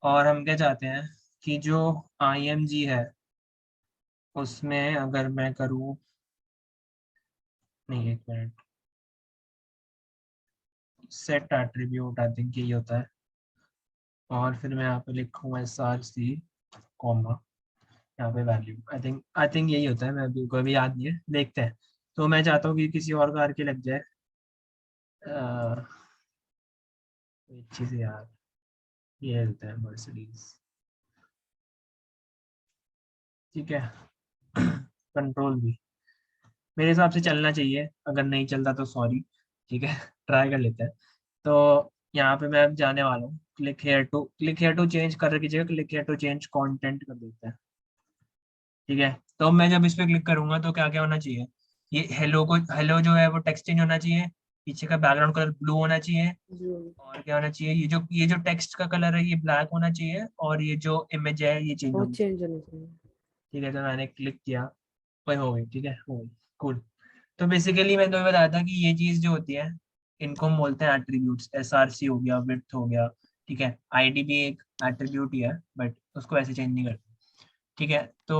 और हम क्या चाहते हैं कि जो IMG है उसमें अगर मैं करूँ, नहीं एक minute, set attribute, I think यही होता है। और फिर मैं यहाँ पे लिखूँगा SRC कॉमा, यहाँ पे वैल्यू, आई थिंक यही होता है, मैं अभी को अभी याद नहीं है, देखते हैं। तो मैं चाहता हूँ कि किसी और कार के लग जाए, कोई अच्छी सी यार, ये होता है मर्सिडीज, ठीक है। कंट्रोल भी मेरे हिसाब से चलना चाहिए, अगर नहीं चलता तो सॉरी, ठीक है। ट्राई कर लेते हैं। तो यहाँ पे मैं अब जाने वाला हूँ, क्लिक हेयर टू चेंज कर की जगह click here to change content कर देते हैं, ठीक है। तो मैं जब इस पे क्लिक करूंगा तो क्या क्या होना चाहिए, ये हेलो जो है वो टेक्स्ट चेंज होना चाहिए, पीछे का बैकग्राउंड कलर ब्लू होना चाहिए, Blue. और क्या होना चाहिए, ये जो टेक्स्ट का कलर है ये ब्लैक होना चाहिए, और ये जो इमेज है ये चेंज वो होनी चाहिए, चेंज होना चाहिए। ठीक है। तो मैंने क्लिक किया, वही हो गई, ठीक है, हो गई, कूल। तो बेसिकली मैंने तुम्हें बताया था कि ये चीज जो होती है इनको हम बोलते हैं एट्रीब्यूट्स, एसआरसी हो गया, विड्थ हो गया, ठीक है। आईडी भी एक एट्रीब्यूट ही है, बट उसको ऐसे चेंज नहीं करते, ठीक है। तो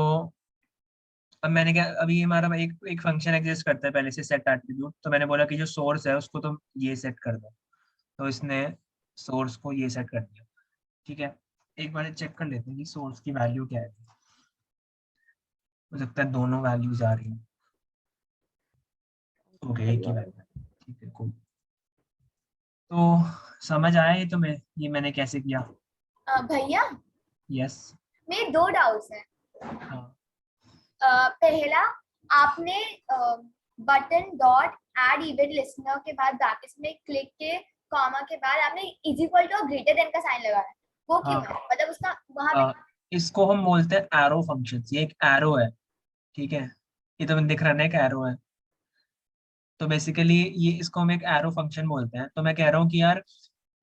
अब मैंने क्या, अभी हमारा एक एक फंक्शन एग्जिस्ट करता है पहले से सेट एट्रीब्यूट, तो मैंने बोला कि जो सोर्स है उसको तुम ये सेट कर दो, तो इसने सोर्स को ये सेट कर दिया, ठीक है। एक बार चेक कर लेते हैं कि सोर्स की वैल्यू क्या है, हो सकता है दोनों वैल्यूज आ रही हैं, ओके एक ही वैल्यू, ठीक है, cool। तो समझ आया ये तुम्हें, ये मैंने कैसे किया? भैया यस। मेरे दो डाउट्स हैं। हाँ पहला, आपने button dot add event listener के बाद ब्रैकेट्स में क्लिक के कॉमा के बाद आपने is equal to greater than का साइन लगाया, वो क्यों हाँ। है? मतलब उसका वहां पे इसको हम बोलते हैं एरो फंक्शन, ये एक एरो है, ठीक है। ये तो दिख रहा है ना, एक एरो है, तो बेसिकली ये इसको हम एक एरो फंक्शन बोलते हैं। तो मैं कह रहा हूँ कि यार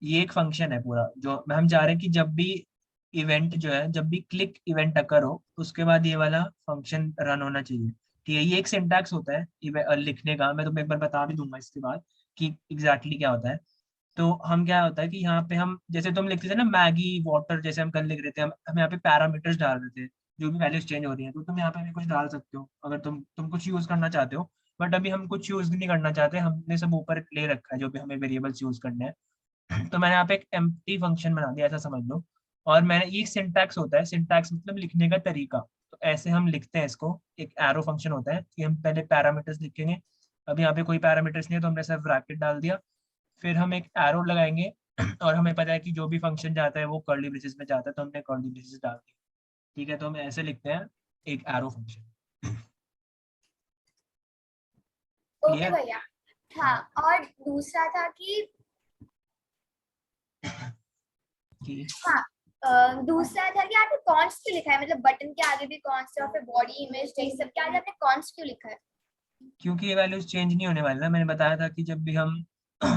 ये एक फंक्शन है पूरा, जो हम चाह रहे हैं कि जब भी इवेंट जो है, जब भी क्लिक इवेंट अकर हो, उसके बाद ये वाला फंक्शन रन होना चाहिए, ठीक है। ये एक सिंटैक्स होता है लिखने का, मैं तुम्हें एक बार बता भी दूंगा इसके बाद कि एग्जैक्टली क्या होता है। तो हम क्या होता है कि यहाँ पे हम जैसे तुम लिखते थे ना मैगी वाटर, जैसे हम कल लिख रहे थे, हम यहाँ पे पैरामीटर्स डाल रहे थे, जो भी वैल्यूज चेंज हो रही हैं, तो तुम यहाँ पे भी कुछ डाल सकते हो अगर तुम कुछ यूज करना चाहते हो। बट अभी हम कुछ यूज नहीं करना चाहते, हमने सब ऊपर ले रखा है जो भी हमें वेरिएबल्स यूज करने हैं। तो मैंने यहाँ पे एक एम्प्टी फंक्शन बना दिया, ऐसा समझ लो। और मैंने ये सिंटैक्स होता है, सिंटैक्स मतलब लिखने का तरीका, तो ऐसे हम लिखते हैं इसको। एक एरो फंक्शन होता है कि हम पहले पैरामीटर्स लिखेंगे, अब यहाँ पे कोई पैरामीटर्स नहीं है तो हमने सिर्फ ब्रैकेट डाल दिया, फिर हम एक एरो लगाएंगे और हमें पता है कि जो भी फंक्शन जाता है वो कर्ली ब्रेसेस में जाता है, तो हमने कर्ली ब्रेसेस डाल दिया, ठीक है। तो हम ऐसे लिखते हैं एक एरो फंक्शन, ओके क्लियर? भैया। हाँ, और दूसरा था कि दूसरा था कि आपने कॉन्स्ट क्यों लिखा है, मतलब बटन के आगे भी कॉन्स्ट और फिर बॉडी इमेज टेक्स्ट सब के आगे आपने कॉन्स्ट क्यों लिखा है? क्योंकि ये वैल्यूज चेंज नहीं होने वाली ना, मैंने बताया था कि जब भी हम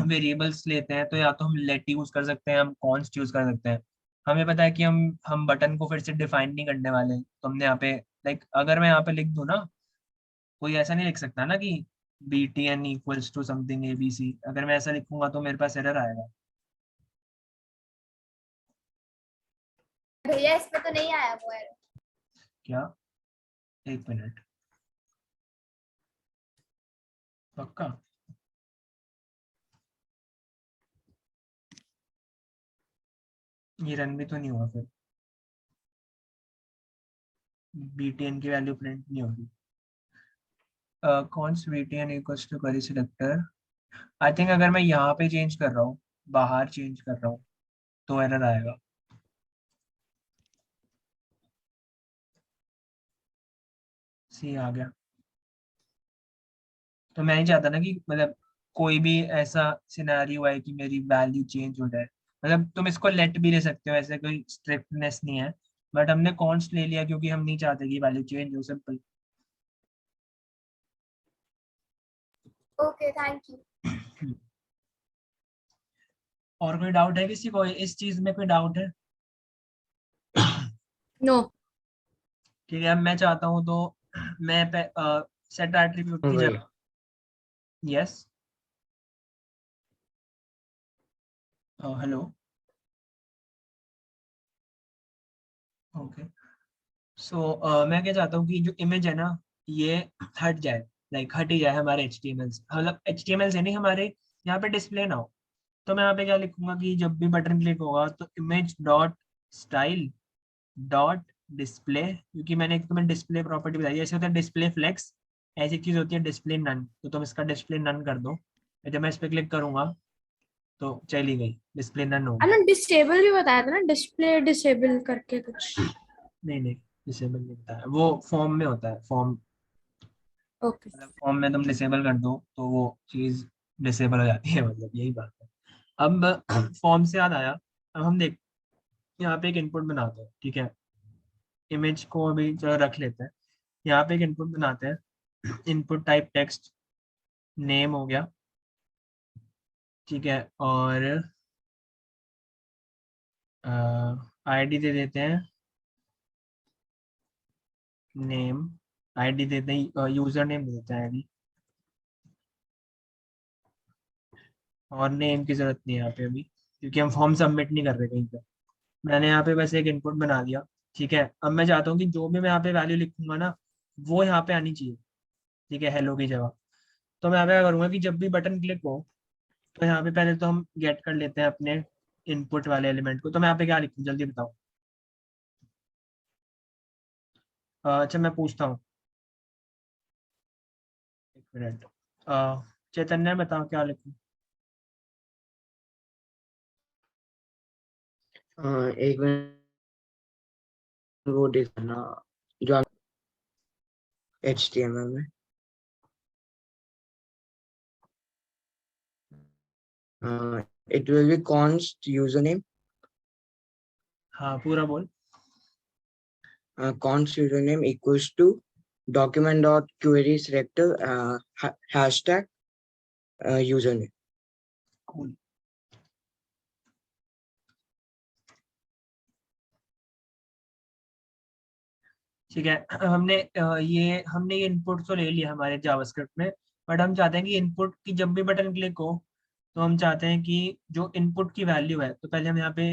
वेरिएबल्स लेते हैं तो या तो हम लेट यूज कर सकते हैं, हम कॉन्स्ट यूज कर सकते हैं। हमें पता है कि हम बटन को फिर से डिफाइन नहीं करने वाले हैं, तो हमने यहाँ पे लाइक अगर मैं यहाँ पे लिख दूँ ना, कोई ऐसा नहीं लिख सकता ना कि btn equals to something abc, अगर मैं ऐसा लिखूंगा तो मेरे पास एरर आएगा। भैया इसमें तो नहीं आया वो एरर। क्या? एक मिनट, पक्का? ये रन भी तो नहीं हुआ, फिर btn की वैल्यू प्रिंट नहीं होगी। Const btn equals to query selector, I think अगर मैं यहाँ पे चेंज कर रहा हूँ, बाहर चेंज कर रहा हूँ, तो एरर आएगा। सी आ गया। तो मैं नहीं चाहता ना कि मतलब कोई भी ऐसा सिनेरियो है कि मेरी वैल्यू चेंज हो जाए, मतलब तुम इसको लेट भी ले सकते हो, ऐसे कोई स्ट्रिक्टनेस नहीं है, बट हमने कॉन्स्ट ले लिया क्योंकि हम नहीं चाहते कि वैल्यू चेंज हो, सिंपल। Okay, thank you. और कोई डाउट है किसी को इस चीज में, कोई डाउट है? नो। ठीक है, अब मैं चाहता हूँ तो मैं सेट एट्रीब्यूट की जगह, यस हेलो, ओके। सो मैं क्या चाहता हूँ कि जो इमेज है ना ये हट जाए, लाइक हट ही जाए हमारे HTML से, मतलब HTML से नहीं, हमारे यहाँ पे डिस्प्ले ना हो। तो मैं यहाँ पे क्या लिखूंगा कि जब भी बटन क्लिक होगा तो image dot style dot display, क्योंकि मैंने एक तुम्हें डिस्प्ले प्रॉपर्टी बताई है, ऐसे होता है डिस्प्ले फ्लेक्स, ऐसी चीज होती है डिस्प्ले नन, तो तुम इसका डिस्प्ले नन कर दो। जब मैं इस पे क्लिक करूंगा तो चली गई, डिस्प्ले नन हो गई। अरे डिसेबल भी बताया था ना, डिस्प्ले डिसेबल करके कुछ। नहीं नहीं, डिसेबल नहीं होता है, वो फॉर्म में होता है। Form okay. मतलब फॉर्म में तुम डिसेबल कर दो तो वो चीज डिसेबल हो जाती है, मतलब यही बात है। अब फॉर्म से याद आया, अब हम देख यहाँ पे एक इनपुट बनाते हैं, ठीक है। इमेज को अभी चलो रख लेते हैं। यहाँ पे एक इनपुट बनाते हैं, इनपुट टाइप टेक्स्ट, नेम हो गया, ठीक है, और आईडी दे देते हैं, नेम, आईडी देते हैं, यूजर नेम दे देते हैं आईडी, और नेम की जरूरत नहीं है यहाँ पे अभी, क्योंकि हम फॉर्म सबमिट नहीं कर रहे कहीं पे। मैंने यहाँ पे बस एक इनपुट बना दिया, ठीक है। अब मैं चाहता हूँ कि जो भी मैं यहाँ पे वैल्यू लिखूंगा ना, वो यहाँ पे आनी चाहिए, ठीक है, हेलो की जगह। तो मैं यहाँ पे क्या करूँगा कि जब भी बटन क्लिक हो तो यहाँ पे पहले तो हम गेट कर लेते हैं अपने इनपुट वाले एलिमेंट को। तो मैं यहाँ पे क्या लिखूँ जल्दी बताओ। अच्छा मैं पूछता हूँ, एक मिनट, चैतन्य बताओ क्या लिखूँ। एक मिनट, वो देखना जो HTML में it will be const username, हाँ पूरा बोल। const username equals to document dot query selector hashtag username. Cool. ठीक है, हमने ये इनपुट तो ले लिया हमारे जावास्क्रिप्ट में, बट हम चाहते हैं कि इनपुट की जब भी बटन क्लिक हो तो हम चाहते हैं कि जो इनपुट की वैल्यू है, तो पहले हम यहाँ पे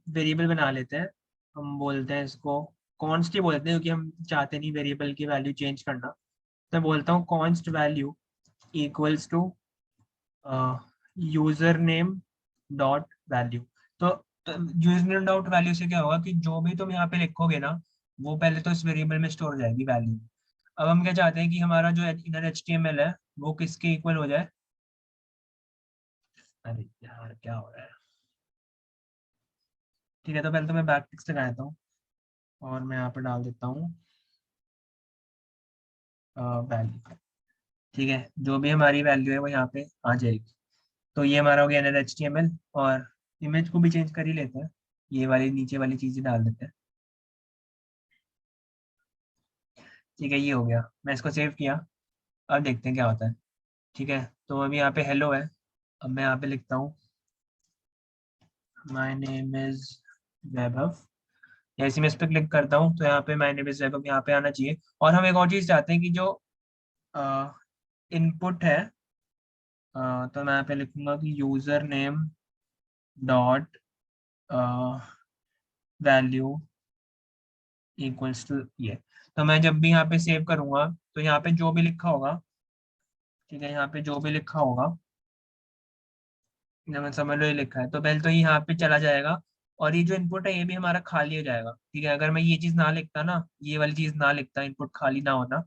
वेरिएबल बना लेते हैं। हम बोलते हैं इसको कॉन्स्ट ही बोलते हैं, क्योंकि हम चाहते नहीं वेरिएबल की वैल्यू चेंज करना। तो मैं बोलता हूँ const value equals to user name dot value. तो यूजर नेम डॉट वैल्यू से क्या होगा कि जो भी तुम यहाँ पे लिखोगे ना, वो पहले तो इस वेरिएबल में स्टोर हो जाएगी वैल्यू। अब हम क्या चाहते हैं कि हमारा जो इनर HTML है वो किसके इक्वल हो जाए। अरे यार क्या हो रहा है। ठीक है, तो पहले तो मैं बैक टिक्स लगा देता हूँ और मैं यहाँ पे डाल देता हूँ वैल्यू, ठीक है। जो भी हमारी वैल्यू है वो यहाँ पे आ जाएगी। तो ये हमारा हो गया इनर HTML, और इमेज को भी चेंज कर ही लेते हैं, ये वाली नीचे वाली चीजें डाल देते हैं, ठीक है। ये हो गया, मैं इसको सेव किया, अब देखते हैं क्या होता है। ठीक है, तो अभी यहाँ पे हेलो है। अब मैं यहाँ पे लिखता हूँ माय नेम इज वैभव। जैसे मैं इस पर क्लिक करता हूँ तो यहाँ पे माय नेम इज वैभव यहाँ पे आना चाहिए। और हम एक और चीज़ चाहते हैं कि जो इनपुट है, तो मैं यहाँ पे लिखूंगा कि user name dot value equals to ये। तो मैं जब भी यहाँ पे सेव करूंगा तो यहाँ पे जो भी लिखा होगा, ठीक है, यहाँ पे जो भी लिखा होगा, मैं समझ लो ये लिखा है, तो पहले तो ये यहाँ पे चला जाएगा, और ये जो इनपुट है ये भी हमारा खाली हो जाएगा। ठीक है, अगर मैं ये चीज ना लिखता ना, ये वाली चीज ना लिखता, इनपुट खाली ना होना,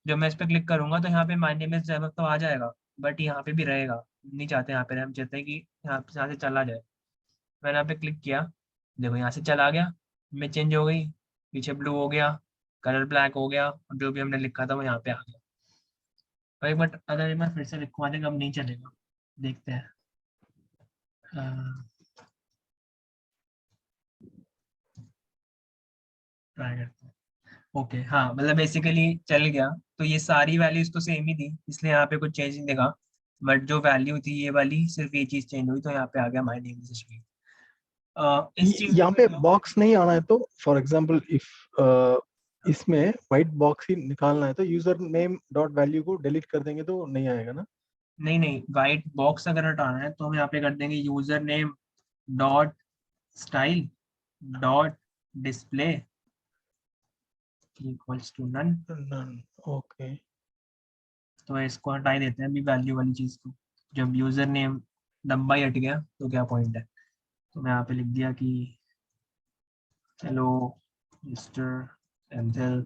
जब मैं इस पर क्लिक करूंगा तो यहाँ पे माय नेम इज वैभव तो आ जाएगा, बट यहाँ पे भी रहेगा। नहीं चाहते यहाँ पे, हम चाहते हैं कि यहाँ से चला जाए। मैंने यहाँ पे क्लिक किया, देखो यहाँ से चला गया, इमेज चेंज हो गई, पीछे ब्लू हो गया, कलर ब्लैक हो गया, और जो भी हमने लिखा था वो यहाँ पे आ गया। और एक बार अगर मैं फिर से लिखवा देगा, अब नहीं चलेगा, देखते हैं। ट्राई करते हैं। ओके, हाँ, मतलब बेसिकली चल गया। तो ये सारी वैल्यूज तो सेम ही थी, इसलिए यहाँ पे कुछ चेंज नहीं दिखा, बट जो वैल्यू थी ये वाली, सिर्फ ये चीज चेंज हुई, तो यहाँ पे आ गया माय नेम इज अश्विन। इस चीज यहाँ पे बॉक्स नहीं आना है तो फॉर एग्जांपल इफ इसमें व्हाइट बॉक्स ही निकालना है तो यूजर नेम डॉट वैल्यू को डिलीट कर देंगे तो नहीं आएगा ना। नहीं नहीं, व्हाइट बॉक्स अगर हटाना है तो हम यहाँ पे कर देंगे user name dot style dot display equals to none. Okay, तो इसको हटा ही देते हैं अभी वैल्यू वाली चीज को। जब यूजर नेम लंबा ही हट गया तो क्या पॉइंट है। तो मैं यहाँ पे लिख दिया कि हेलो मिस्टर एंथल,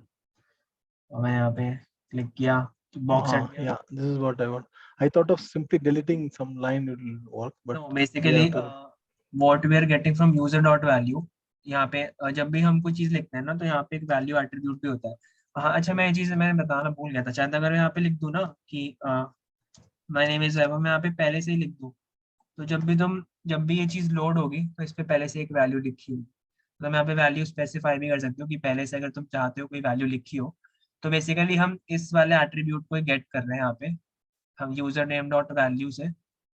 और मैं यहाँ पे क्लिक किया तो बॉक्स हट गया। yeah, this is what I want. I thought of simply deleting some line, it will work, but no, basically what we are getting from user dot value यहाँ पे जब भी हम कोई चीज लिखते हैं ना तो यहाँ पे एक वैल्यू एट्रीब्यूट भी होता है। हाँ अच्छा, मैं ये चीज मैंने बताना भूल गया था, शायद अगर मैं यहाँ पे लिख दूँ ना कि माय नेम इज वैभव, मैं यहाँ पे पहले से ही लिख दूँ, तो जब भी ये चीज लोड होगी तो इस पे पहले से एक वैल्यू लिखी होगी। तो मैं यहाँ पे वैल्यू स्पेसिफाई भी कर सकती हूँ कि पहले से अगर तुम चाहते हो कोई वैल्यू लिखी हो। तो बेसिकली हम इस वाले एट्रीब्यूट को गेट कर रहे हैं यहाँ पे, हम यूजर नेम डॉट वैल्यू से,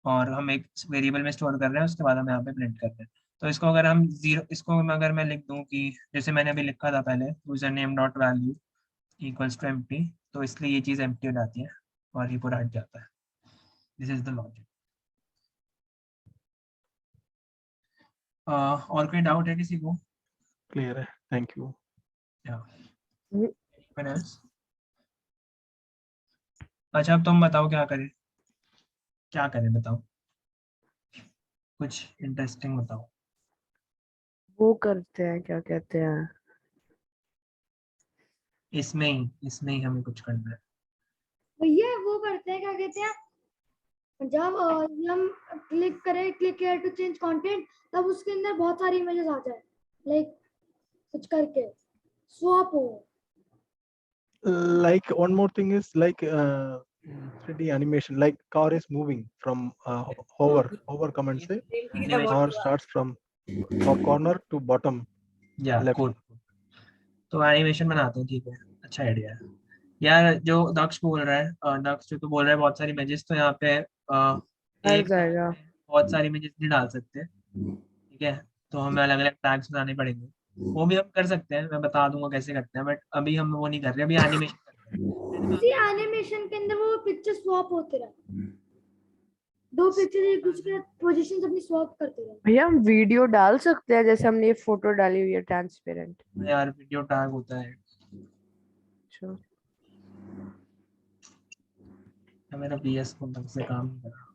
और हम एक वेरिएबल में स्टोर कर रहे हैं, उसके बाद हम यहाँ पे प्रिंट कर रहे हैं। तो इसको अगर हम जीरो, इसको अगर मैं लिख दूँ कि जैसे मैंने अभी लिखा था पहले, user name dot value equals to empty, तो इसलिए ये चीज़ एम्प्टी हो जाती है और ये पूरा हट जाता है। This is the logic. और कोई डाउट है किसी को? क्लियर है, थैंक यू। Anyone else? अच्छा अब तुम बताओ क्या करें, क्या करें बताओ, कुछ इंटरेस्टिंग बताओ। वो करते हैं, क्या कहते हैं, इसमें ही हमें कुछ करना है। भैया वो करते हैं, क्या कहते हैं, जब हम क्लिक करें click here to change content, तब उसके अंदर बहुत सारी इमेजेस आ जाए, लाइक कुछ करके स्वैप हो। Like one more thing is like 3D animation, like car is moving from hover command से, car starts from top corner to bottom या left. कोड, तो एनिमेशन बनाते हैं, ठीक है, अच्छा आइडिया है यार। जो दक्ष बोल रहा है, दक्ष जो तो बोल रहा है बहुत सारी इमेजेस, तो यहाँ पे एक जाएगा। बहुत सारी इमेजेस नहीं डाल सकते, ठीक है, तो हमें अलग अलग टैग्स बनाने पड़ेंगे। वो भी हम कर सकते हैं, मैं बता दूंगा कैसे करते हैं, बट अभी हम वो नहीं कर रहे, अभी एनिमेशन कर रहे हैं। इसी एनिमेशन के अंदर वो पिक्चर स्वैप होते रहे, दो पिक्चर एक दूसरे पोजीशंस अपनी स्वैप करते रहे। भैया हम वीडियो डाल सकते हैं, जैसे हमने ये फोटो डाली हुई है ट्रांसपेरेंट। यार वीडियो टैग होता है, अच्छा मेरा बीएस को ढंग से काम नहीं कर रहा।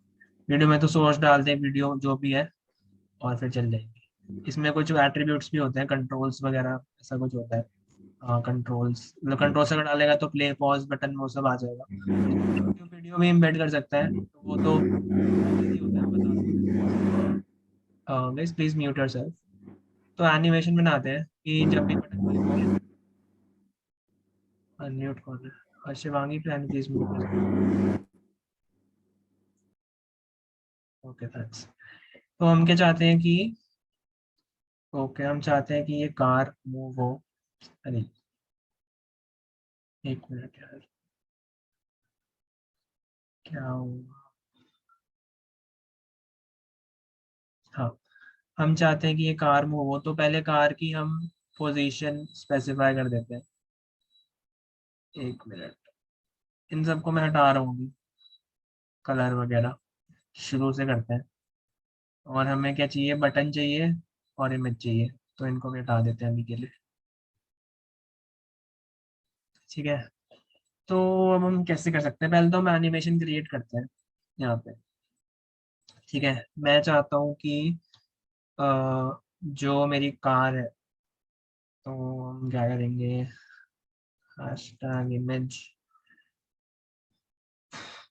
वीडियो में तो सोर्स डालते हैं, वीडियो जो भी है, और फिर चल जाएगी। इसमें कुछ एट्रीब्यूट्स भी होते हैं, कंट्रोल्स वगैरह ऐसा कुछ होता है। हाँ कंट्रोल्स, मतलब कंट्रोल्स अगर डालेगा तो प्ले पॉज बटन वो सब आ जाएगा। वीडियो भी एम्बेड कर सकता है, तो वो तो easy होता है, बता दूंगा। Guys please mute yourself. तो एनिमेशन बनाते हैं कि जब भी बटन अनम्यूट कर दे, और Shivangi plan please mute. Okay thanks. तो हम क्या चाहते हैं कि हम चाहते हैं कि ये कार मूव हो। अरे एक मिनट यार, क्या हुआ? हाँ, हम चाहते हैं कि ये कार मूव हो, तो पहले कार की हम पोजीशन स्पेसिफाई कर देते हैं। एक मिनट, इन सबको मैं हटा रहा हूँ, कलर वगैरह शुरू से करते हैं। और हमें क्या चाहिए, बटन चाहिए और इमेज चाहिए, तो इनको भी हटा देते हैं अभी के लिए, ठीक है। तो अब हम कैसे कर सकते हैं, पहले तो हम एनिमेशन क्रिएट करते हैं यहाँ पे, ठीक है। मैं चाहता हूँ कि जो मेरी कार है, तो हम क्या करेंगे, हैशटैग इमेज,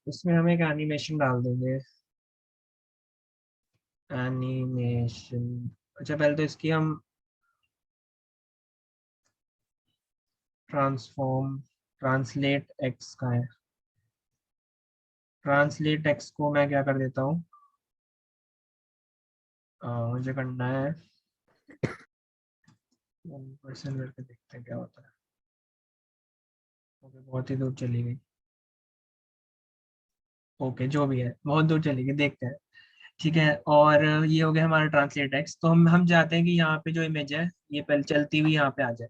इसमें हम एक एनिमेशन डाल देंगे, एनिमेशन। अच्छा पहले तो इसकी हम ट्रांसलेट एक्स का है, ट्रांसलेट एक्स को मैं क्या कर देता हूँ, मुझे करना है 1% करके देखते हैं क्या होता है। ओके बहुत ही दूर चली गई, ओके जो भी है बहुत दूर चली गई, देखते हैं, ठीक है। और ये हो गया हमारा ट्रांसलेट एक्स। तो हम चाहते हैं कि यहाँ पे जो इमेज है ये पहले चलती हुई यहाँ पे आ जाए,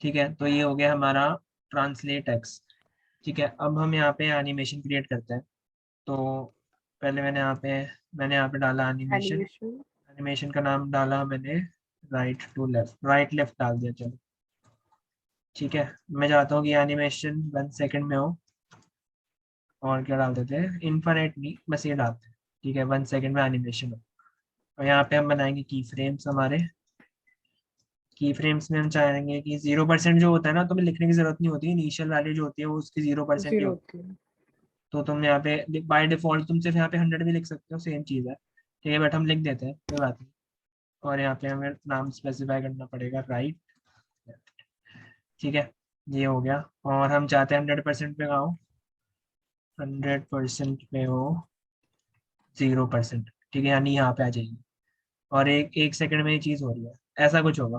ठीक है। तो ये हो गया हमारा ट्रांसलेट एक्स, ठीक है। अब हम यहाँ पे एनिमेशन क्रिएट करते हैं। तो पहले मैंने यहाँ पे डाला एनिमेशन, एनिमेशन का नाम डाला मैंने right to left, right left डाल दिया, चलो ठीक है। मैं चाहता हूँ कि एनिमेशन 1 सेकंड में हो, और क्या डाल देते हैं, इनफाइनाइट नहीं, बस ये डालते हैं, ठीक है, 1 सेकंड में एनिमेशन हो। और यहाँ पे हम बनाएंगे की फ्रेम्स, हमारे की फ्रेम्स में हम चाहेंगे कि 0% जो होता है ना, तुम्हें लिखने की जरूरत नहीं होती, इनिशियल वैल्यू जो होती है वो उसकी 0% ही होती है। तो तुम यहाँ पे बाय डिफॉल्ट तुम सिर्फ यहाँ पे 100 भी लिख सकते हो, सेम चीज़ है, ठीक है, बट हम लिख देते हैं, कोई बात नहीं। और यहाँ पे हमें नाम स्पेसिफाई करना पड़ेगा राइट। ठीक है, ये हो गया। और हम चाहते हैं 100% पे हो, 100% पे हो 0%। ठीक है, यानी यहाँ पे आ जाएगी और एक सेकंड में ये चीज़ हो रही है, ऐसा कुछ होगा।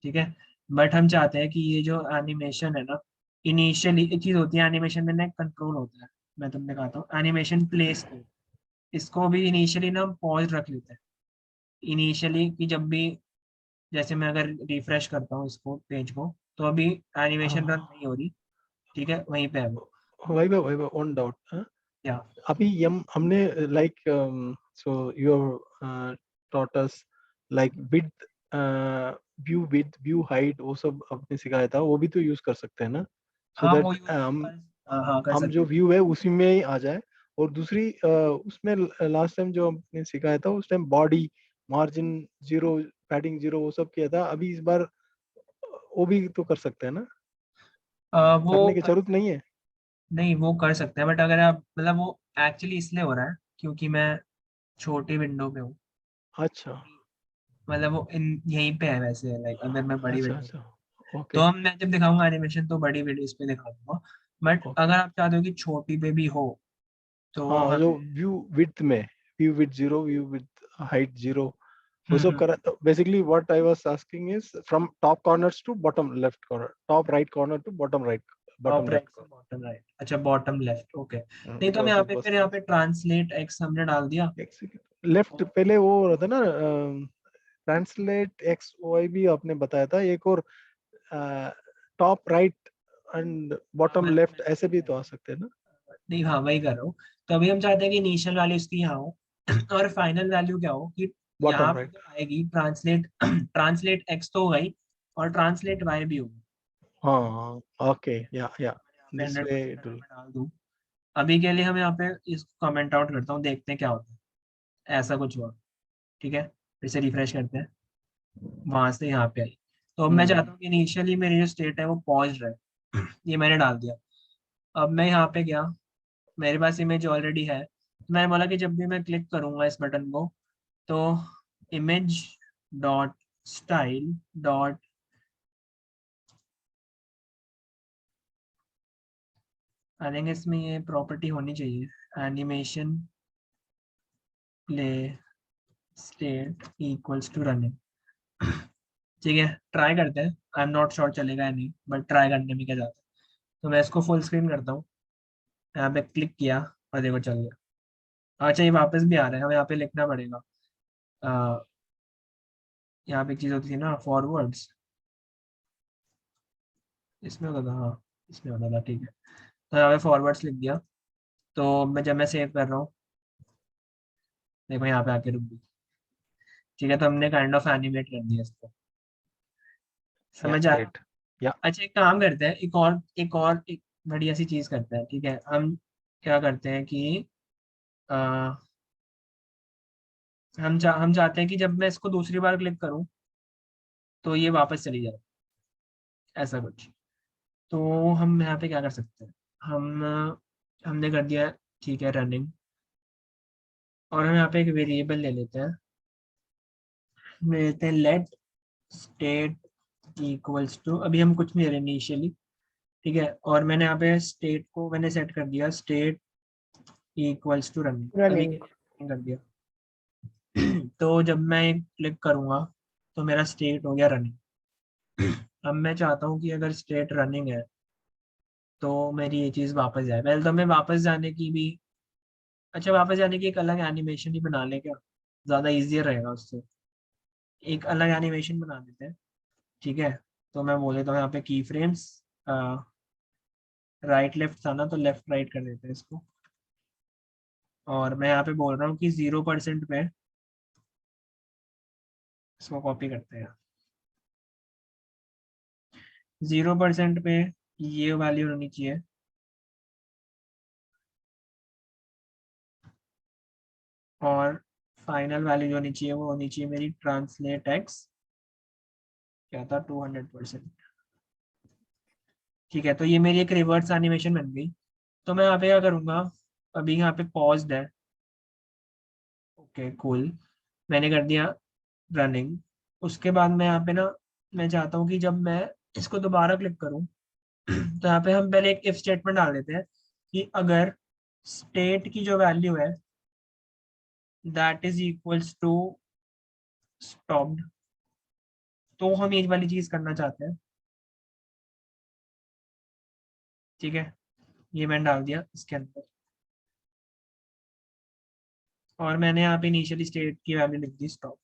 ठीक है, बट हम चाहते हैं कि ये जो एनिमेशन है ना, इनिशियली एक चीज़ होती है एनिमेशन में ना, एक कंट्रोल होता है। मैं तुमने कहा था एनिमेशन प्ले स्टेट, इसको भी इनिशियली ना हम पॉज रख लेते हैं इनिशियली, कि जब भी जैसे मैं अगर रिफ्रेश करता हूँ इसको पेज को, तो अभी एनिमेशन रन नहीं हो रही। ठीक है, वहीं पे है वो। वही वन डाउट। या अभी हमने like so your taught us like width, view height, वो सब आपने सिखाया था, वो भी तो यूज कर सकते हैं ना, सो हाँ वो दैट हाँ कर हम सकते जो हैं। व्यू है उसी में ही आ जाए। और दूसरी उसमें लास्ट टाइम जो आपने सिखाया था उस टाइम बॉडी मार्जिन 0, पैडिंग 0 वो सब किया था, अभी इस बार वो भी तो कर सकते हैं ना, वो करने की जरूरत नहीं है? नहीं, वो कर सकते हैं, बट अगर आप मतलब वो एक्चुअली इसलिए हो रहा है क्योंकि मैं छोटी विंडो में हूँ। अच्छा मतलब वो यहीं पे है वैसे, लाइक अगर मैं बड़ी अच्छा विंडो, अच्छा, तो ओके मैं जब दिखाऊंगा एनिमेशन तो बड़ी वीडियोस पे दिखा दूंगा। But okay. अगर आप चाहते हो कि छोटी पे भी हो तो हाँ, जो हमें view with 0, view with height 0, वो सब करा। Basically what I was asking is from top corners to bottom left corner, top right corner to bottom right, top bottom right left से बॉटम राइट। अच्छा, बॉटम लेफ्ट, ओके। नहीं तो हम corner. यहाँ this पे वाज फिर यहाँ पे ट्रांसलेट एक्स हमने डाल दिया। एक सेकंड, लेफ्ट पहले वो रहता ना, ट्रांसलेट एक्स वाई भी आपने बताया था, एक और टॉप राइट एंड हाँ बॉटम मैं लेफ्ट, वही ऐसे भी कह तो रहा आ हूँ। सकते हैं ना? नहीं हाँ वही कर रहा हूँ। तो अभी हम चाहते हैं कि इनिशियल वैल्यू इसकी यहाँ हो और फाइनल वैल्यू क्या हो कि यहाँ बॉटम पे राइट। जो आएगी ट्रांसलेट ट्रांसलेट एक्स तो होगा ही और ट्रांसलेट वाई भी होगा। हाँ ओके, या मैं दिस वे 100% इट अगर विल। मैं डाल दूँ, अभी के लिए हम यहाँ पे इसको कमेंट आउट करता हूँ, देखते हैं क्या होता है। ऐसा कुछ हुआ, ठीक है, फिर से रिफ्रेश करते हैं, वहां से यहाँ पे आई। तो अब मैं चाहता हूँ कि इनिशियली मेरी जो स्टेट है वो पॉज रहे ये मैंने डाल दिया। अब मैं यहाँ पे गया, मेरे पास इमेज ऑलरेडी है, तो मैंने बोला कि जब भी मैं क्लिक करूंगा इस बटन को तो image dot style dot, I think इसमें ये प्रॉपर्टी होनी चाहिए, animation play state equals to running. ठीक है, ट्राई करते हैं, आई एम नॉट श्योर चलेगा या नहीं, बट ट्राई करने में क्या जाता है। तो मैं इसको फुल स्क्रीन करता हूँ, यहाँ पे क्लिक किया और देखो चल गया। अच्छा, ये वापस भी आ रहा है, हमें यहाँ पे लिखना पड़ेगा। यहाँ पे एक चीज़ होती थी ना, फॉरवर्ड्स, इसमें होता था, हाँ इसमें होता था। ठीक है, तो यहाँ पे फॉरवर्ड्स लिख दिया। तो मैं जब मैं सेव कर रहा हूँ, देखो यहाँ पे आके रुक गई। ठीक है, तो हमने काइंड ऑफ एनिमेट कर दिया इसको, या समझ आया। ग्रेट। या अच्छा, एक काम करते हैं, एक बढ़िया सी चीज़ करते हैं। ठीक है, हम क्या करते हैं कि अ, हम चाहते हैं कि जब मैं इसको दूसरी बार क्लिक करूँ तो ये वापस चली जाए, ऐसा कुछ। तो हम यहाँ पे क्या कर सकते हैं, हमने कर दिया, ठीक है, रनिंग। और हम यहाँ पे एक वेरिएबल ले लेते हैं, लेट स्टेट इक्वल्स टू, अभी हम कुछ नहीं ले रहे इनिशियली। ठीक है, और मैंने यहाँ पे स्टेट को मैंने सेट कर दिया स्टेट इक्वल्स टू रनिंग, अभी के रनिंग। लिए कर दिया। तो जब मैं क्लिक करूँगा तो मेरा स्टेट हो गया रनिंग। अब मैं चाहता हूँ कि अगर स्टेट रनिंग है तो मेरी ये चीज़ वापस जाए। पहले तो मैं वापस जाने की भी, अच्छा वापस जाने की एक अलग एनिमेशन ही बना ले क्या, ज़्यादा इजियर रहेगा उससे। एक अलग एनिमेशन बना देते हैं। ठीक है, तो मैं बोल देता हूँ यहाँ पे की फ्रेम्स राइट लेफ्ट था ना, तो लेफ्ट राइट कर देते हैं इसको। और मैं यहाँ पे बोल रहा हूँ कि 0% पे, इसको कॉपी करते हैं, 0% पे ये वैल्यू होनी चाहिए। और फाइनल वैल्यू जो होनी चाहिए वो होनी चाहिए मेरी ट्रांसलेट एक्स, क्या था, 200%। ठीक है, तो ये मेरी एक रिवर्स एनिमेशन बन गई। तो मैं यहाँ पे क्या करूँगा, अभी यहाँ पे पॉज्ड है, ओके कूल, मैंने कर दिया रनिंग। उसके बाद मैं यहाँ पे ना मैं चाहता हूँ कि जब मैं इसको दोबारा क्लिक करूँ तो यहाँ पे हम पहले एक इफ स्टेटमेंट डाल देते हैं कि अगर स्टेट की जो वैल्यू है that is equals to stopped, तो हम ये वाली चीज करना चाहते हैं। ठीक है, ये मैंने डाल दिया इसके अंदर, और मैंने यहाँ पे इनिशियली स्टेट की वैल्यू लिख दी स्टॉप।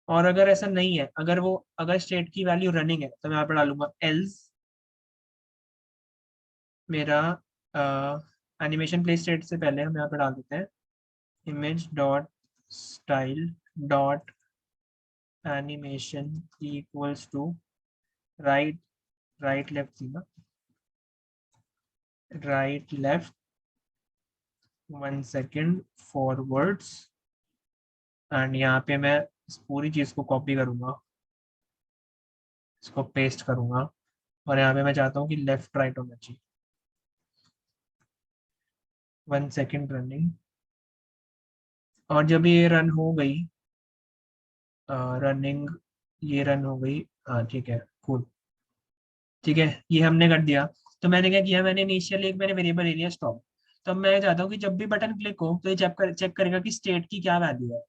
और अगर ऐसा नहीं है, अगर स्टेट की वैल्यू रनिंग है तो मैं यहाँ पे डालूंगा एल्स मेरा एनिमेशन प्ले स्टेट से पहले हम यहाँ पे डाल देते हैं image dot style dot animation equals to right left थी ना, right left 1 second forwards, and यहाँ पे मैं इस पूरी चीज को कॉपी करूंगा, इसको पेस्ट करूंगा, और यहाँ पे मैं चाहता हूँ कि लेफ्ट राइट होना चाहिए। 1 सेकेंड रनिंग, और जब ये रन हो गई रनिंग, ये रन हो गई, हाँ ठीक है कूल, ठीक है ये हमने कर दिया। तो मैंने क्या किया, मैंने इनिशियली एक मैंने वेरिएबल ले लिया स्टॉप। तो मैं चाहता हूँ कि जब भी बटन क्लिक हो तो ये चेक करेगा कि स्टेट की क्या वैल्यू है।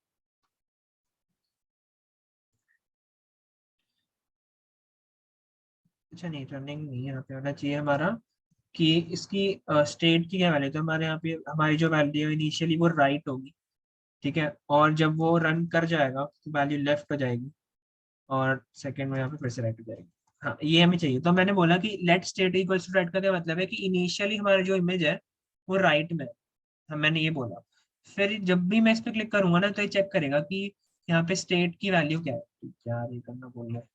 अच्छा नहीं, रनिंग नहीं, यहाँ पे होना चाहिए हमारा कि इसकी स्टेट की क्या वैल्यू, तो हमारे यहाँ पे हमारी जो वैल्यू है इनिशियली वो राइट होगी। ठीक है, और जब वो रन कर जाएगा तो वैल्यू लेफ्ट हो जाएगी, और सेकंड में यहाँ पे फिर से राइट हो जाएगी। हाँ ये हमें चाहिए। तो मैंने बोला कि let state equals to right का क्या मतलब है कि इनिशियली हमारा जो इमेज है वो राइट में है। मैंने ये बोला, फिर जब भी मैं इस पे क्लिक करूंगा ना तो ये चेक करेगा कि यहाँ पे स्टेट की वैल्यू क्या है। क्या ये करना बोल रहा है,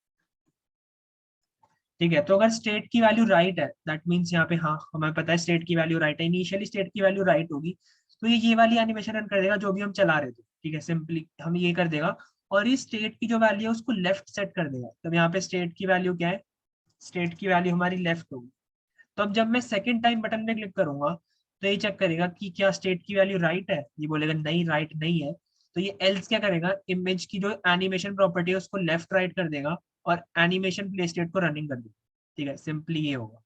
ठीक है। तो अगर स्टेट की वैल्यू राइट है दैट मीन्स यहाँ पे हाँ हमें पता है स्टेट की वैल्यू राइट है, इनिशियली स्टेट की वैल्यू राइट होगी, तो ये वाली एनिमेशन रन कर देगा जो भी हम चला रहे थे। ठीक है, सिंपली हम ये कर देगा, और ये स्टेट की जो वैल्यू है उसको लेफ्ट सेट कर देगा। तब यहाँ पे स्टेट की वैल्यू क्या है, स्टेट की वैल्यू हमारी लेफ्ट होगी। तो अब जब मैं सेकंड टाइम बटन पे क्लिक करूंगा तो ये चेक करेगा कि क्या स्टेट की वैल्यू राइट है, ये बोलेगा नहीं राइट नहीं है, तो ये एल्स क्या करेगा, इमेज की जो एनिमेशन प्रॉपर्टी है उसको लेफ्ट राइट कर देगा और एनिमेशन प्ले स्टेट को रनिंग कर देगा। ठीक है, सिंपली ये होगा।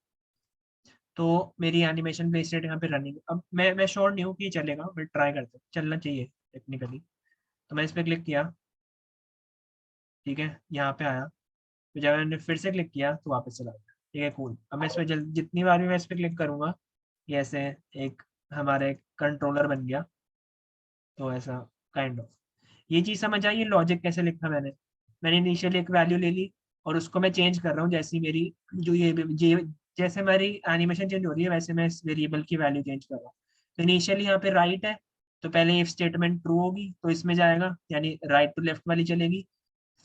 तो मेरी एनिमेशन प्ले स्टेट यहाँ पे रनिंग, अब मैं श्योर नहीं हूँ कि ये चलेगा, बट ट्राई करते हैं, चलना चाहिए टेक्निकली। तो मैं इस पर क्लिक किया, ठीक है यहाँ पे आया, तो जब मैंने फिर से क्लिक किया तो वापस चला गया। ठीक है कूल। अब मैं इस पर जितनी बार भी मैं इस पर क्लिक करूंगा ये ऐसे एक हमारे कंट्रोलर बन गया। तो ऐसा काइंड ऑफ ये चीज समझ आई, ये लॉजिक कैसे लिखा मैंने इनिशियली एक वैल्यू ले ली और उसको मैं चेंज कर रहा हूँ, जैसी मेरी जो ये जैसे हमारी एनिमेशन चेंज हो रही है वैसे मैं इस वेरिएबल की वैल्यू चेंज कर रहा हूँ। तो इनिशियली यहाँ पे राइट है, तो पहले इफ स्टेटमेंट ट्रू होगी तो इसमें जाएगा, यानी राइट टू लेफ्ट वाली चलेगी।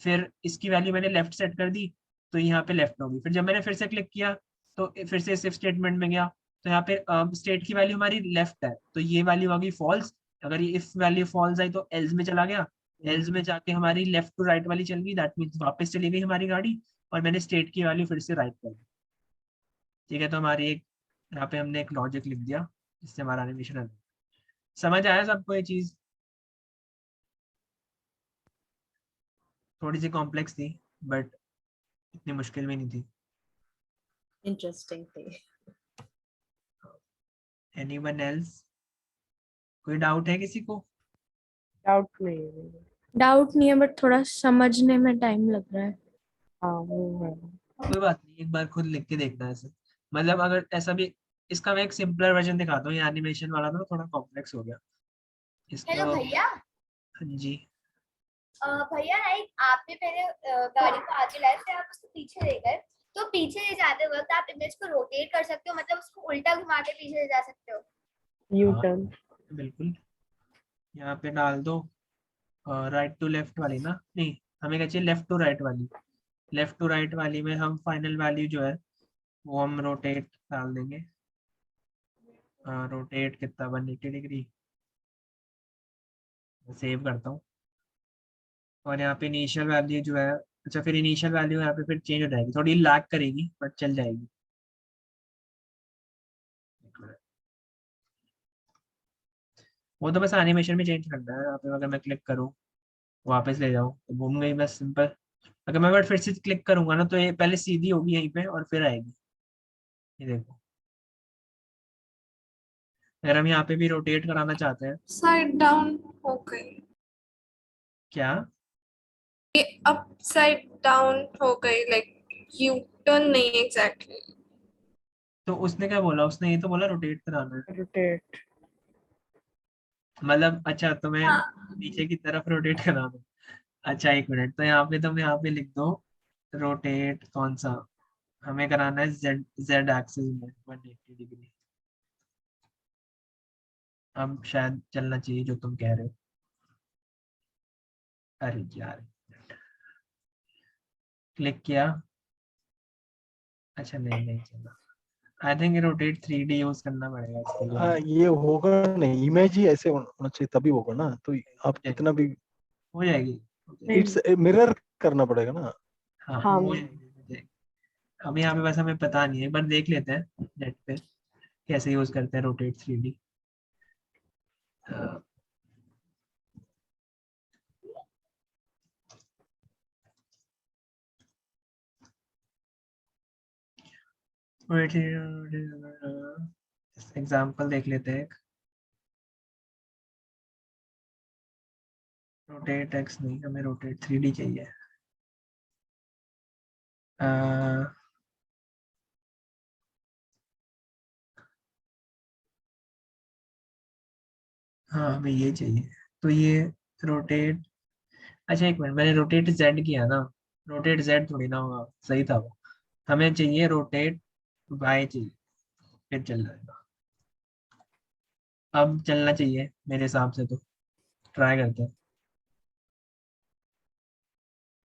फिर इसकी वैल्यू मैंने लेफ्ट सेट कर दी तो यहाँ पे लेफ्ट होगी। फिर जब मैंने फिर से क्लिक किया तो फिर से इफ स्टेटमेंट में गया, तो यहाँ पे स्टेट की वैल्यू हमारी लेफ्ट है तो ये वैल्यू आ गई फॉल्स। अगर ये इफ वैल्यू फॉल्स आई तो एल्स में चला गया, एल्स में जाके हमारी लेफ्ट टू राइट वाली चल गई, दैट मीन्स वापस चली गई हमारी गाड़ी, और मैंने स्टेट की वैल्यू फिर से राइट कर दी। ठीक है, तो हमारी एक यहाँ पे हमने एक लॉजिक लिख दिया जिससे हमारा एनिमेशन समझ आया सबको ये चीज। थोड़ी सी कॉम्प्लेक्स थी बट इतनी मुश्किल भी नहीं थी। Interesting thing. एनीवन एल्स, कोई डाउट है किसी को? डाउट नहीं है मुझे। डाउट नहीं है बट थोड़ा समझने में टाइम लग रहा है। हाँ वो है। कोई बात नहीं, एक बार खुद लिख के देखना ऐसे, मतलब अगर ऐसा भी, इसका मैं एक सिंपलर वर्जन दिखाता हूँ, ये एनिमेशन वाला था थोड़ा कॉम्प्लेक्स हो गया इसको। हेलो भैया। हाँ जी। भैया लाइक आपने पहले गाड़ी को आगे लाए फिर आप उसको पीछे ले गए, तो पीछे ले जाते वक्त आप इमेज को रोटेट कर सकते हो, मतलब उसको उल्टा घुमा के पीछे ले जा सकते हो। U turn. बिल्कुल, यहाँ पे डाल दो राइट टू लेफ्ट वाली ना, नहीं हमें क्या चाहिए लेफ्ट टू राइट वाली। लेफ्ट टू राइट वाली में हम फाइनल वैल्यू जो है वो हम रोटेट डाल देंगे, रोटेट कितना 180 डिग्री, सेव करता हूँ। और यहाँ पे इनिशियल वैल्यू जो है, अच्छा फिर इनिशियल वैल्यू यहाँ पे फिर चेंज हो जाएगी, थोड़ी लैग करेगी बट चल जाएगी। वो तो बस एनिमेशन में चेंज करना है। यहाँ पे अगर मैं क्लिक करूँ वापस ले जाओ तो घूम गई बस, सिंपल। अगर मैं बट फिर से क्लिक करूंगा ना तो ये पहले सीधी होगी यहीं पे और फिर आएगी, ये देखो। अगर हम यहाँ पे भी रोटेट कराना चाहते हैं, साइड डाउन हो गई, क्या ये अपसाइड डाउन हो गई, लाइक यू टर्न नहीं एग्जैक्टली। तो उसने क्या बोला, उसने ये तो बोला रोटेट कराना है, रोटेट। मतलब अच्छा तो मैं हाँ नीचे की तरफ रोटेट करा दूं। अच्छा एक मिनट, तो यहाँ पे तुम यहाँ पे लिख दो रोटेट, कौन सा हमें कराना है, जेड जेड एक्सिस में 180 डिग्री। अब शायद चलना चाहिए जो तुम कह रहे हो। अरे यार, क्लिक किया, अच्छा नहीं नहीं चला। I think rotate 3D use करना पड़ेगा इसके लिए। हाँ ये होगा नहीं, इमेज ही ऐसे होना चाहिए तभी होगा ना, तो आप कितना भी हो जाएगी। इट्स मिरर करना पड़ेगा ना। हाँ हाँ हो जाएगी। अभी यहाँ पे बस हमें पता नहीं है, एक बार देख लेते हैं नेट पे कैसे यूज करते हैं रोटेट 3D। एग्जाम्पल देख लेते हैं। रोटेट एक्स नहीं, हमें रोटेट 3D चाहिए। हाँ हमें ये चाहिए, तो ये रोटेट, अच्छा एक मिनट, मैंने रोटेट जेड किया ना, रोटेट जेड थोड़ी ना होगा, सही था वो। हमें चाहिए रोटेट वाई चाहिए, फिर चल जाएगा। अब चलना चाहिए मेरे हिसाब से, तो ट्राई करते हैं।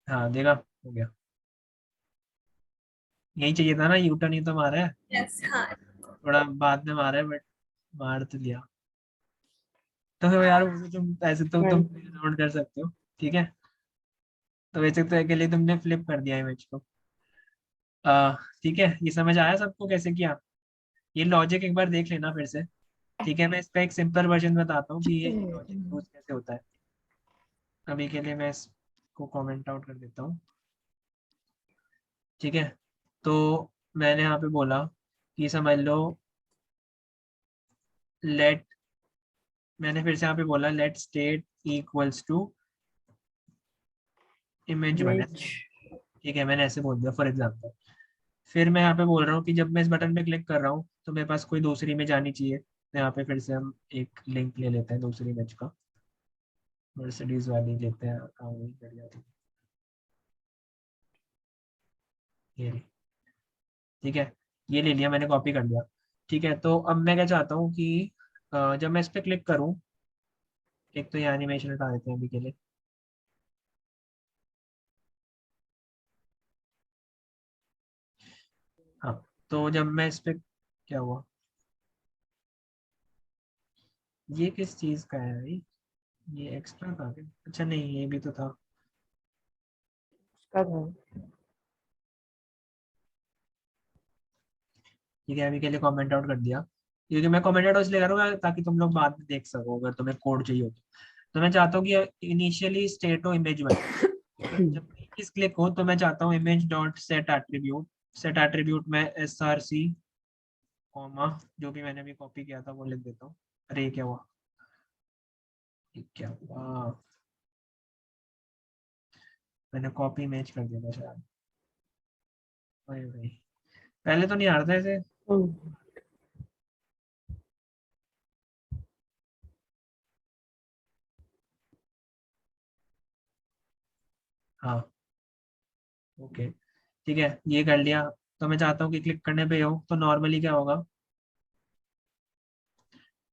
हाँ देखा, हो गया। यही चाहिए था ना, यूटर्न ही तो मारा है, यस हाँ थोड़ा बाद में मारा है बट मार तो लिया। तो फिर यार वो तुम ऐसे तो तुम डाउनलोड कर सकते हो, ठीक है। तो वैसे तो अकेले तुमने फ्लिप कर दिया इमेज को। ठीक है, ये समझ आया सबको कैसे किया? ये लॉजिक एक बार देख लेना फिर से, ठीक है। मैं इसका एक सिंपल वर्जन बताता हूँ कि ये लॉजिक यूज कैसे होता है। अभी के लिए मैं इसको कमेंट आउट कर देता हूँ, ठीक है। तो मैंने यहाँ पे बोला कि समझ लो लेट, मैंने फिर से यहाँ पे बोला let state equals to image one, ठीक है। मैंने ऐसे बोल दिया फॉर एग्जाम्पल। फिर मैं यहाँ पे बोल रहा हूँ कि जब मैं इस बटन पे क्लिक कर रहा हूँ तो मेरे पास कोई दूसरी इमेज आनी चाहिए। तो यहाँ पे फिर से हम एक लिंक ले लेते हैं दूसरी इमेज का, मर्सिडीज वाली लेते हैं। वही बढ़िया थी, ये रही, ठीक है। ये ले लिया मैंने, कॉपी कर लिया, ठीक है। तो अब मैं क्या चाहता हूँ कि जब मैं इस पर क्लिक करूँ, एक तो ये एनिमेशन हटा देते हैं अभी के लिए। हाँ, तो जब मैं इस पे, क्या हुआ, ये किस चीज का है भाई, ये एक्स्ट्रा था क्या? अच्छा नहीं, ये भी तो था। उसका था। ठीक है, अभी के लिए कमेंट आउट कर दिया, क्योंकि मैं कमेंट आउट इसलिए करूँगा ताकि तुम लोग बाद में देख सको अगर तुम्हें कोड चाहिए हो तो मैं चाहता हूँ कि इनिशियली स्टेट हो इमेज वन। जब इस क्लिक हो तो मैं चाहता हूँ image dot set attribute, set attribute में SRC कॉमा जो भी मैंने अभी कॉपी किया था वो लिख देता हूँ। अरे ये क्या हुआ, ये क्या हुआ, मैंने कॉपी इमेज कर दिया था शायद। अरे भाई, पहले तो नहीं आ रहा था ऐसे। हाँ ओके, ठीक है, ये कर लिया। तो मैं चाहता हूँ कि क्लिक करने पे हो तो नॉर्मली क्या होगा,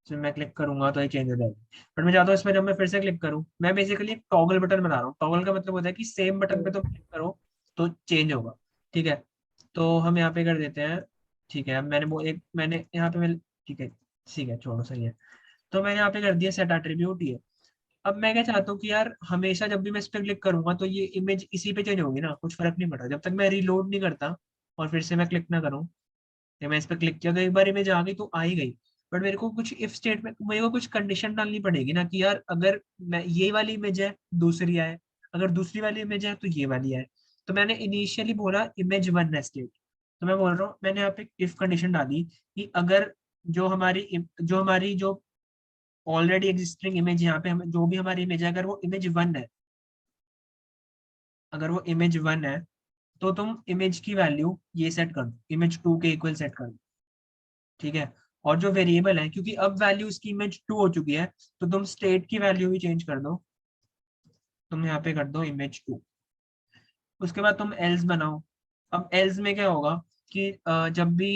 जब मैं क्लिक करूंगा तो ये चेंज हो जाएगी। बट मैं चाहता हूँ इसमें जब मैं फिर से क्लिक करूँ, मैं बेसिकली एक टॉगल बटन बना रहा हूँ। टॉगल का मतलब होता है कि सेम बटन पे तुम क्लिक करो तो चेंज होगा, ठीक है। तो हम यहाँ पे कर देते हैं, ठीक है। अब मैंने वो एक, मैंने यहाँ पे मैं, ठीक है छोड़ो, सही है। तो मैंने यहाँ पे कर दिया सेट एट्रीब्यूट ये। अब मैं क्या चाहता हूँ कि यार हमेशा जब भी मैं इस पर क्लिक करूंगा तो ये इमेज इसी पे चेंज होगी ना, कुछ फर्क नहीं पड़ा जब तक मैं रीलोड नहीं करता और फिर से मैं क्लिक ना करूँ। जब मैं इस पर क्लिक किया तो एक बार इमेज आ गई तो आ ही गई, बट मेरे को कुछ इफ स्टेटमेंट, मेरे को कुछ कंडीशन डालनी पड़ेगी ना कि यार अगर मैं ये वाली इमेज है दूसरी आए, अगर दूसरी वाली इमेज है तो ये वाली आए। तो मैंने इनिशियली बोला इमेज 1 है स्टेट, तो मैं बोल रहा हूँ मैंने यहाँ पे इफ कंडीशन डाली कि अगर जो ऑलरेडी एग्जिस्टिंग इमेज यहाँ पे जो भी हमारी इमेज है अगर वो इमेज 1 है, अगर वो इमेज 1 है तो तुम इमेज की वैल्यू ये सेट कर दो, इमेज 2 के इक्वल सेट कर दो, ठीक है। और जो वेरिएबल है, क्योंकि अब वैल्यू इसकी इमेज 2 हो चुकी है, तो तुम स्टेट की वैल्यू भी चेंज कर दो, तुम यहाँ पे कर दो इमेज 2। उसके बाद तुम एल्स बनाओ। अब एल्स में क्या होगा कि जब भी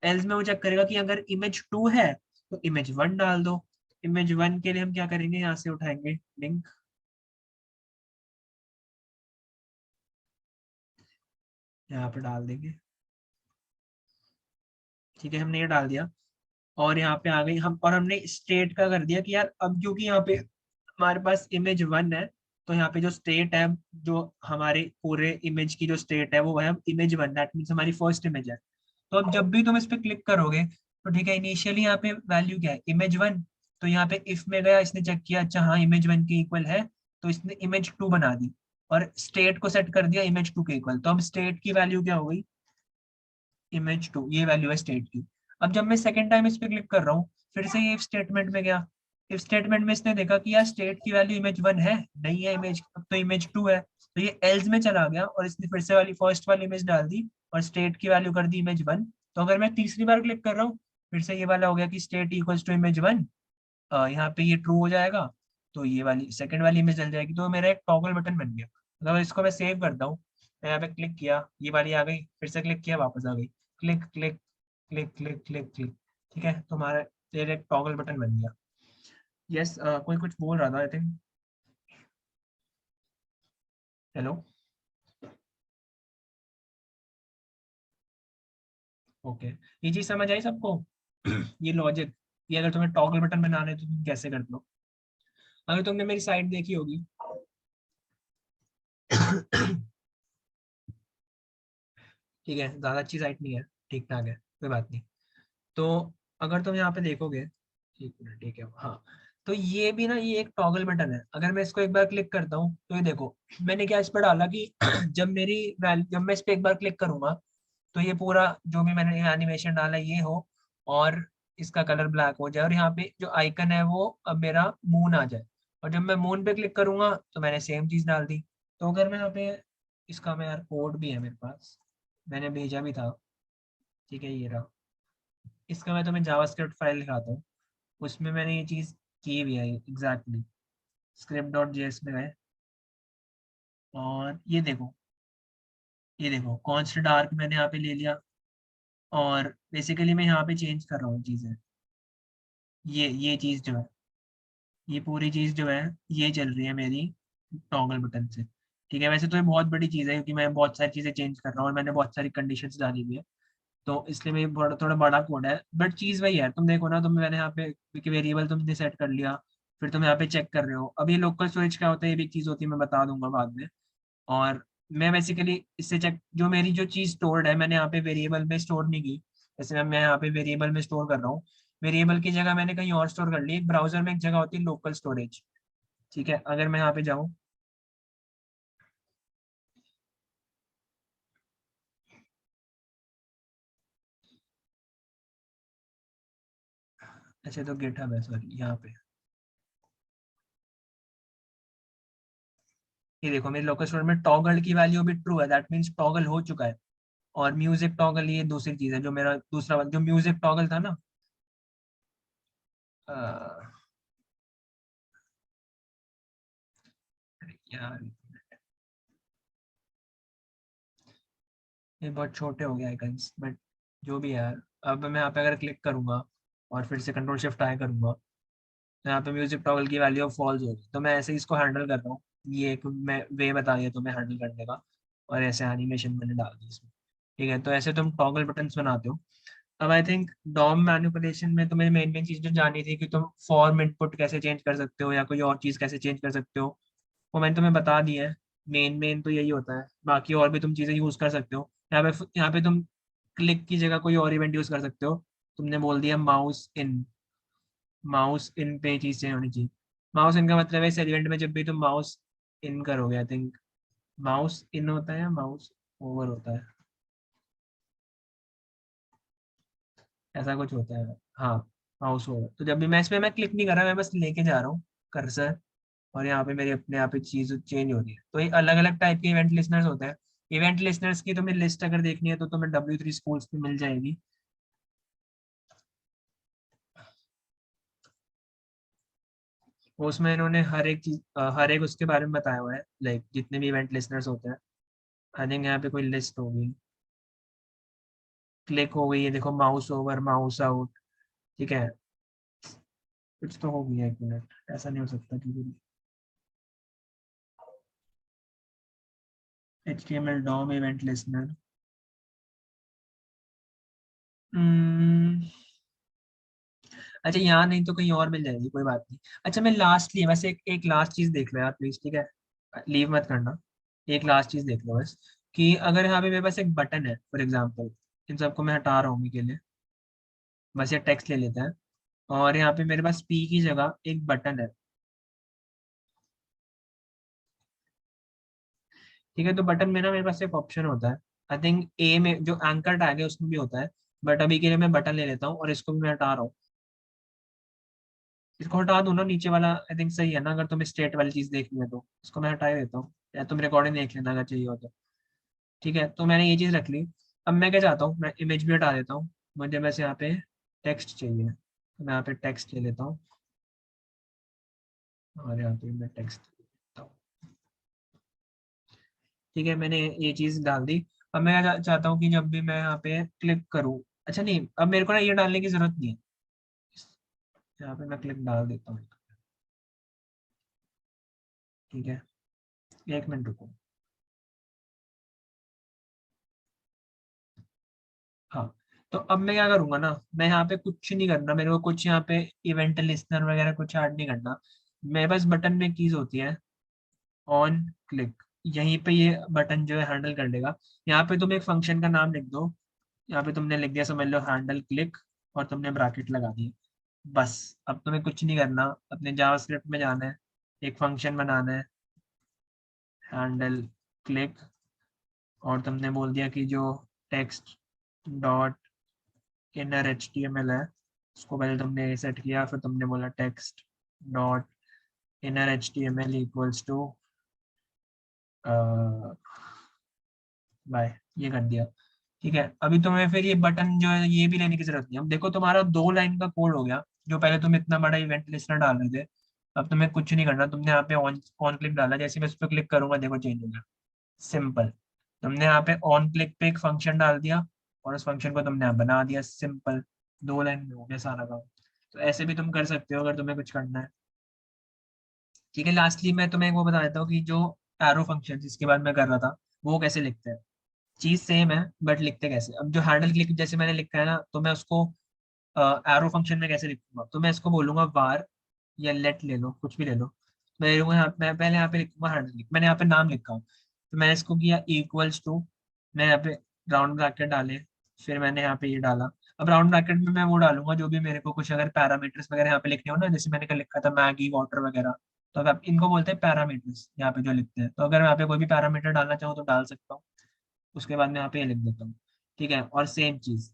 एल्स में वो चेक करेगा कि अगर इमेज 2 है तो इमेज 1 डाल दो। इमेज 1 के लिए हम क्या करेंगे, यहाँ से उठाएंगे लिंक, यहाँ पे डाल देंगे, ठीक है, हमने ये डाल दिया। और यहाँ पे आ गई हम, और हमने स्टेट का कर दिया कि यार अब क्योंकि यहाँ पे हमारे पास इमेज 1 है, तो यहाँ पे जो स्टेट है, जो हमारे पूरे इमेज की जो स्टेट है वो है इमेज 1, दैट मीन्स हमारी फर्स्ट इमेज है। तो अब जब भी तुम इस पे क्लिक करोगे तो ठीक है, इनिशियली यहाँ पे वैल्यू क्या है, इमेज 1। तो यहाँ पे इफ में गया, इसने चेक किया, अच्छा हाँ इमेज 1 के इक्वल है, तो इसने इमेज 2 बना दी और स्टेट को सेट कर दिया इमेज 2 के इक्वल। तो अब स्टेट की वैल्यू क्या हो गई, इमेज 2, ये वैल्यू है स्टेट की। अब जब मैं सेकंड टाइम इस पे क्लिक कर रहा हूँ, फिर से ये इफ स्टेटमेंट में गया, इफ स्टेटमेंट में इसने देखा कि यार स्टेट की वैल्यू इमेज 1 है, नहीं है इमेज, तो इमेज 2 है, तो ये एल्स में चला गया और इसने फिर से वाली फर्स्ट वाली इमेज डाल दी और स्टेट की वैल्यू कर दी इमेज 1। तो अगर मैं तीसरी बार क्लिक कर रहा हूँ, फिर से ये वाला हो गया कि स्टेट इक्वल्स टू इमेज 1, यहाँ पे ये ट्रू हो जाएगा, तो ये वाली सेकंड वाली इमेज डल जाएगी। तो मेरा एक टॉगल बटन बन गया। अगर इसको मैं सेव करता हूँ, मैं यहाँ पे क्लिक किया, ये वाली आ गई, फिर से क्लिक किया, वापस आ गई, click click click click click click, ठीक है, तो हमारा एक टॉगल बटन बन गया। यस, कोई कुछ बोल रहा था आई थिंक। हेलो, ओके, ये चीज समझ आई सबको? ये लॉजिक, ये अगर तुम्हें टॉगल बटन बनाना है तो तुम कैसे करते हो? अगर तुमने मेरी साइट देखी होगी ठीक है, ज्यादा अच्छी साइट नहीं है, ठीक ठाक है, कोई बात नहीं। तो अगर तुम यहाँ पे देखोगे, एक मिनट, ठीक है, हाँ, तो ये भी ना, ये एक टॉगल बटन है। अगर मैं इसको एक बार क्लिक करता हूँ तो ये देखो मैंने क्या इस पर डाला कि जब मैं इस पर एक बार क्लिक करूंगा तो ये पूरा जो भी मैंने एनिमेशन डाला ये हो और इसका कलर ब्लैक हो जाए, और यहाँ पे जो आइकन है वो अब मेरा मून आ जाए। और जब मैं मून पे क्लिक करूंगा तो मैंने सेम चीज डाल दी। तो अगर मैं यहाँ पे, इसका मैं यार कोड भी है मेरे पास, मैंने भेजा भी था, ठीक है, ये रहा, इसका मैं तुम्हें जावास्क्रिप्ट फाइल दिखाता हूँ, उसमें मैंने ये चीज की भी है एग्जैक्टली। script.js में गए और ये देखो कॉन्स्ट डार्क मैंने यहाँ पे ले लिया, और बेसिकली मैं यहाँ पे चेंज कर रहा हूँ चीजें। ये चीज जो है, ये पूरी चीज जो है ये चल रही है मेरी टॉगल बटन से, ठीक है। वैसे तो ये बहुत बड़ी चीज है क्योंकि मैं बहुत सारी चीजें चेंज कर रहा हूँ और मैंने बहुत सारी कंडीशंस डाली हुई है, तो इसलिए मैं थोड़ा बड़ा कोड है, बट चीज वही है। तुम देखो ना, तुम मैंने यहाँ पे वेरिएबल तुमने सेट कर लिया, फिर तुम यहाँ पे चेक कर रहे हो। अब ये लोकल स्टोरेज क्या होता है, ये भी एक चीज होती है, मैं बता दूंगा बाद में। और मैं बेसिकली इससे चेक, जो मेरी जो चीज स्टोर्ड है मैंने यहाँ पे वेरिएबल में स्टोर नहीं की, जैसे मैं यहाँ पे वेरिएबल में स्टोर कर रहा हूँ, वेरिएबल की जगह मैंने कहीं और स्टोर कर ली। एक ब्राउजर में एक जगह होती है लोकल स्टोरेज, ठीक है। अगर मैं यहाँ पे जाऊँ, अच्छा तो गिटहब है, सॉरी, यहाँ पे ये देखो मेरे लोकल स्टोरेज में टॉगल की वैल्यू भी ट्रू है, दैट मीन्स टॉगल हो चुका है। और म्यूजिक टॉगल ये दूसरी चीज है, जो मेरा दूसरा जो म्यूजिक टॉगल था ना, यार ये बहुत छोटे हो गए आइकन्स, बट जो भी है यार। अब मैं यहाँ पे अगर क्लिक करूंगा और फिर से कंट्रोल शिफ्ट आई करूंगा तो यहाँ पे म्यूजिक टॉगल की वैल्यू फॉल्स होगी। तो मैं ऐसे ही इसको हैंडल कर रहा हूँ, ये एक मैं वे बता दिया तुम्हें हैंडल करने का, और ऐसे एनिमेशन मैंने डाल दी इसमें, ठीक है। तो ऐसे तुम टॉगल बटन्स बनाते हो। अब आई थिंक डॉम मैनिपुलेशन में तुम्हें मेन मेन चीज जो जानी थी कि तुम फॉर्म इनपुट कैसे चेंज कर सकते हो या कोई और चीज कैसे चेंज कर सकते हो, वो मैंने तुम्हें बता दी है। मेन तो यही होता है, बाकी और भी तुम चीजें यूज कर सकते हो। यहाँ पे तुम क्लिक की जगह कोई और इवेंट यूज कर सकते हो, तुमने बोल दिया माउस इन पे ये चीज होनी चाहिए। माउस इन का मतलब है इस एलिमेंट में जब भी तुम माउस इन करोगे, आई थिंक माउस इन होता है या माउस ओवर होता है, ऐसा कुछ होता है। हाँ, माउस ओवर। तो जब भी मैं इसमें मैं क्लिक नहीं कर रहा, मैं बस लेके जा रहा हूँ कर्सर, और यहाँ पे मेरी अपने आप ही चीज चेंज हो रही है। तो ये अलग अलग टाइप के इवेंट लिसनर्स होते हैं। इवेंट लिसनर्स की तुम्हें लिस्ट अगर देखनी है तो तुम्हें W3 स्कूल्स पे मिल जाएगी। उसमें इन्होंने हर एक चीज हर एक उसके बारे में बताया हुआ है, लाइक जितने भी इवेंट लिसनर्स होते हैं। आई थिंक यहाँ पे कोई लिस्ट होगी, क्लिक हो गई है, देखो माउस ओवर, माउस आउट, ठीक है। कुछ तो हो गया, 1 मिनट, ऐसा नहीं हो सकता कि HTML DOM इवेंट लिसनर। अच्छा, यहाँ नहीं तो कहीं और मिल जाएगी, कोई बात नहीं। अच्छा, मैं लास्टली वैसे एक लास्ट चीज देख लो यार प्लीज, ठीक है, लीव मत करना। एक लास्ट चीज देख लो बस, कि अगर यहाँ पे मेरे पास एक बटन है फॉर एग्जाम्पल, इन सबको मैं हटा रहा हूँ अभी के लिए, बस ये टेक्स्ट ले लेते हैं, और यहाँ पे मेरे पास पी की जगह एक बटन है, ठीक है। तो बटन में ना मेरे पास एक ऑप्शन होता है, आई थिंक ए में जो एंकर टैग है उसमें भी होता है, बट अभी के लिए मैं बटन ले लेता हूँ और इसको भी मैं हटा रहा हूँ। इसको हटा दूं ना नीचे वाला, आई थिंक सही है ना, अगर तुम्हें स्टेट वाली चीज देखनी है तो इसको मैं हटा ही देता हूँ, या तुम रिकॉर्डिंग देख लेना अगर चाहिए हो तो। ठीक है, तो मैंने ये चीज रख ली। अब मैं क्या चाहता हूँ, मैं इमेज भी हटा देता हूँ, मुझे बस यहाँ पे टेक्स्ट चाहिए, तो मैं यहाँ पे टेक्स्ट ले लेता हूँ, और यहाँ पे मैं टेक्स्ट लेता हूँ। ठीक है, मैंने ये चीज डाल दी। अब मैं चाहता हूँ कि जब भी मैं यहाँ पे क्लिक करूँ, अच्छा नहीं, अब मेरे को ना ये डालने की जरूरत नहीं है, यहाँ पे मैं क्लिक डाल देता हूँ। ठीक है, 1 मिनट रुको। हाँ, तो अब मैं क्या करूंगा ना, मैं यहाँ पे कुछ नहीं करना, मेरे को कुछ यहाँ पे इवेंट लिस्नर वगैरह कुछ ऐड नहीं करना। मैं बस बटन में कीज होती है ऑन क्लिक, यहीं पे ये बटन जो है हैंडल कर लेगा। यहाँ पे तुम एक फंक्शन का नाम लिख दो, यहाँ पे तुमने लिख दिया समझ लो हैंडल क्लिक, और तुमने ब्रैकेट लगा दी। बस, अब तुम्हें कुछ नहीं करना, अपने जावास्क्रिप्ट में जाना है, एक फंक्शन बनाना है हैंडल क्लिक, और तुमने बोल दिया कि जो टेक्स्ट डॉट इनर HTML है उसको पहले तुमने सेट किया, फिर तुमने बोला text dot inner HTML equals to bye, ये कर दिया। ठीक है, अभी तुम्हें फिर ये बटन जो है ये भी लेने की जरूरत नहीं है। अब देखो तुम्हारा 2 लाइन का कोड हो गया, जो पहले तुम इतना बड़ा इवेंट लिस्टर डाल रहे थे। अब तुम्हें कुछ नहीं करना, तुमने यहाँ पे ऑन ऑन क्लिक डाला, जैसे मैं इस पर क्लिक करूंगा देखो चेंज हो गया, सिंपल। तुमने यहाँ पे ऑन क्लिक पे एक फंक्शन डाल दिया, और उस फंक्शन को तुमने यहाँ बना दिया, सिंपल। 2 लाइन में हो गया सारा काम। तो ऐसे भी तुम कर सकते हो अगर तुम्हें कुछ करना है। ठीक है, लास्टली मैं तुम्हें वो बता देता हूँ कि जो एरो फंक्शन जिसके बाद मैं कर रहा था वो कैसे लिखते हैं। चीज सेम है बट लिखते कैसे। अब जो हैंडल क्लिक जैसे मैंने लिखा है ना, तो मैं उसको एरो फंक्शन में कैसे लिखूंगा, तो मैं इसको बोलूंगा वार, या लेट ले लो, कुछ भी ले लो। मैं पहले यहाँ पे लिखूंगा हैंडल क्लिक, मैंने यहाँ पे नाम लिखा हूँ, तो मैंने इसको किया इक्वल्स टू, मैं यहाँ पे राउंड ब्रैकेट डाले, फिर मैंने यहाँ पे ये डाला। अब राउंड ब्रैकेट में मैं वो डालूंगा जो भी मेरे को कुछ अगर पैरामीटर्स वगैरह यहाँ पे लिखने हो ना, जैसे मैंने कल लिखा था मैगी वाटर वगैरह, तो अब इनको बोलते हैं पैरामीटर्स यहाँ पे जो लिखते हैं। तो अगर मैं यहाँ पे कोई भी पैरामीटर डालना चाहूँ तो डाल सकता हूँ। उसके बाद मैं यहाँ पे ये लिख देता हूँ। ठीक है, और सेम चीज,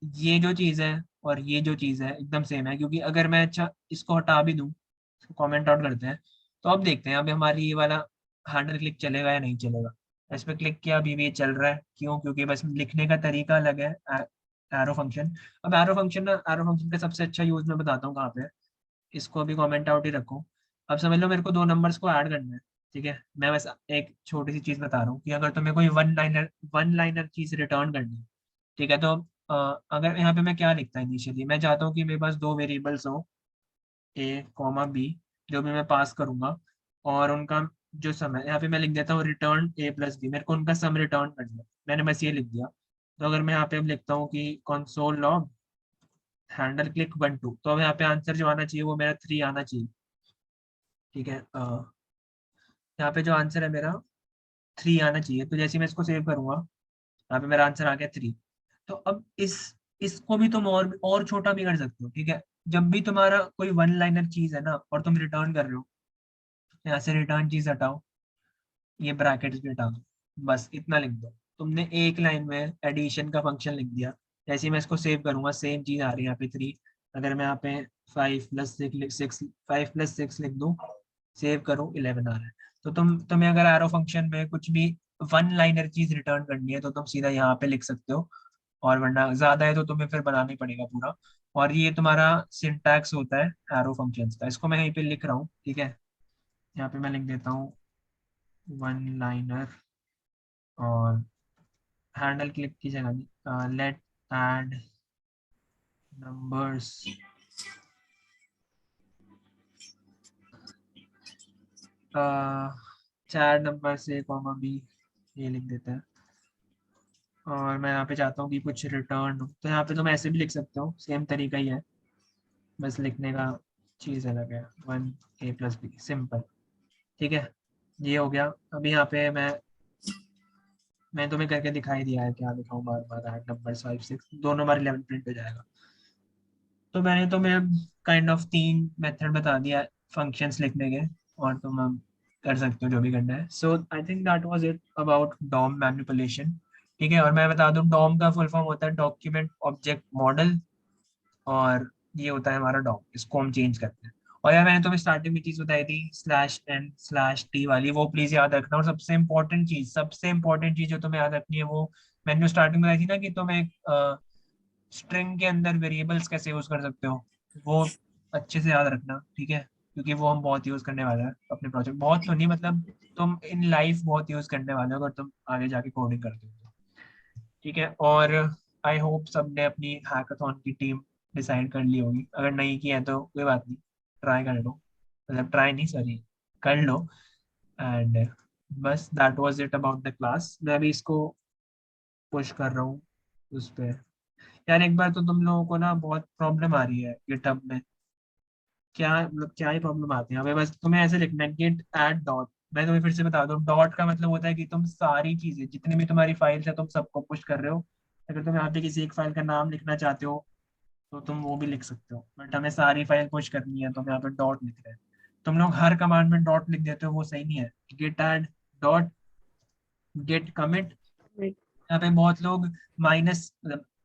ये जो चीज है और ये जो चीज है एकदम सेम है, क्योंकि अगर मैं अच्छा इसको हटा भी दूँ, इसको कमेंट आउट करते हैं, तो अब देखते हैं अभी हमारी ये वाला हैंडल क्लिक चलेगा या नहीं चलेगा। इस पर क्लिक किया, अभी भी ये चल रहा है, क्यों? क्योंकि बस लिखने का तरीका अलग है। एरो फंक्शन, अब एरो फंक्शन का सबसे अच्छा यूज मैं बताता हूँ कहाँ पे है। इसको अभी कमेंट आउट ही रखो। अब समझ लो मेरे को 2 नंबर्स को ऐड करना है। ठीक है, मैं बस एक छोटी सी चीज बता रहा हूँ कि अगर तुम्हें कोई वन लाइनर चीज रिटर्न करनी है, ठीक है, तो अगर यहाँ पे मैं क्या लिखता है इनिशियली, मैं चाहता हूँ कि मेरे पास 2 वेरिएबल्स हो, A, B, जो भी मैं पास करूंगा, और उनका जो सम है यहाँ पे मैं लिख देता हूँ रिटर्न A+B, मेरे को उनका सम रिटर्न करना है, मैंने बस ये लिख दिया। तो अगर मैं यहाँ पे अब लिखता हूँ कि कंसोल लॉग हैंडल क्लिक 1 2, तो अब यहाँ पे आंसर जो आना चाहिए वो मेरा 3 आना चाहिए। ठीक है, यहाँ पे जो आंसर है मेरा 3 आना चाहिए। तो जैसे मैं इसको सेव करूंगा, यहाँ पे मेरा आंसर आ गया 3। तो अब इस इसको भी तुम और छोटा भी कर सकते हो, ठीक है। जब भी तुम्हारा कोई वन लाइनर चीज है ना और तुम रिटर्न कर रहे हो, यहाँ से रिटर्न चीज हटाओ, ये ब्रैकेट्स भी हटा दो, बस इतना लिख दो। तुमने एक लाइन में एडिशन का फंक्शन लिख दिया। जैसे ही मैं इसको सेव करूंगा सेम चीज आ रही है यहाँ पे 3। अगर मैं यहाँ पे 5 + 6 लिख दूं, सेव करूं, 11 आ रहा है। तो तुम्हें अगर एरो फंक्शन में कुछ भी वन लाइनर चीज रिटर्न करनी है तो तुम सीधा यहाँ पे लिख सकते हो, और वरना ज्यादा है तो तुम्हें फिर बनाना ही पड़ेगा पूरा। और ये तुम्हारा सिंटैक्स होता है एरो फंक्शंस का। इसको मैं यहीं पे लिख रहा हूँ, ठीक है। यहाँ पे मैं लिख देता हूँ वन लाइनर, और हैंडल क्लिक की जगह लेट ऐड नंबर्स, चार नंबर से कॉमा बी, ये लिख देता है। और मैं यहाँ पे चाहता हूँ कि कुछ रिटर्न हो, तो यहाँ पे तुम ऐसे भी लिख सकते हो, सेम तरीका ही है, बस लिखने का चीज़ अलग है। 1a+b, सिंपल, ठीक है। ये हो गया। अभी यहाँ पे मैं तुम्हें करके दिखाई दिया है, क्या लिखाऊं बार बार, ऐड नंबर 5 6 दोनों बार 11 प्रिंट हो जाएगा। तो मैंने तुम्हें काइंड ऑफ 3 मेथड बता दिया फंक्शंस लिखने के, और तुम अब कर सकते हो जो भी करना है। So I think that was it about DOM manipulation, ठीक है। और मैं बता दूं, डॉम का फुल फॉर्म होता है डॉक्यूमेंट ऑब्जेक्ट मॉडल, और ये होता है हमारा डॉम, इसको हम चेंज करते हैं। और यार मैंने तुम्हें स्टार्टिंग में चीज बताई थी /n/t वाली, वो प्लीज याद रखना। और सबसे इम्पोर्टेंट चीज जो तुम्हें याद रखनी है, वो मैंने स्टार्टिंग में बताई थी ना, कि तुम एक स्ट्रिंग के अंदर वेरिएबल्स कैसे यूज कर सकते हो, वो अच्छे से याद रखना, ठीक है। क्योंकि वो हम बहुत यूज करने वाले हैं अपने प्रोजेक्ट, बहुत तो नहीं, मतलब तुम इन लाइफ बहुत यूज करने वाले हो अगर तुम आगे जाके कोडिंग करते हो तो, ठीक है। और आई होप सबने अपनी हैकाथॉन की टीम डिसाइड कर ली होगी। अगर नहीं की है तो कोई बात नहीं, ट्राई कर लो, मतलब ट्राई नहीं, सॉरी, कर लो। एंड बस that was it about the class. मैं अभी इसको पुश कर रहा हूँ उस पे। यार एक बार तो तुम लोगों को ना बहुत प्रॉब्लम आ रही है गिटहब में, क्या मतलब क्या ही प्रॉब्लम आती है। हमें बस तुम्हें ऐसे लिखना है git add dot। मैं तुम्हें फिर से बता दूं, डॉट का मतलब होता है कि तुम सारी चीजें जितनी भी तुम्हारी फाइल्स है तुम सबको पुश कर रहे हो। अगर तुम यहाँ पे किसी एक फाइल का नाम लिखना चाहते हो तो तुम वो भी लिख सकते हो, बट हमें सारी फाइल पुश करनी है तो हम यहाँ पे डॉट लिख रहे हैं। तुम लोग हर कमांड में डॉट लिख देते हो, वो सही नहीं है। git add dot git commit। यहाँ पे बहुत लोग माइनस,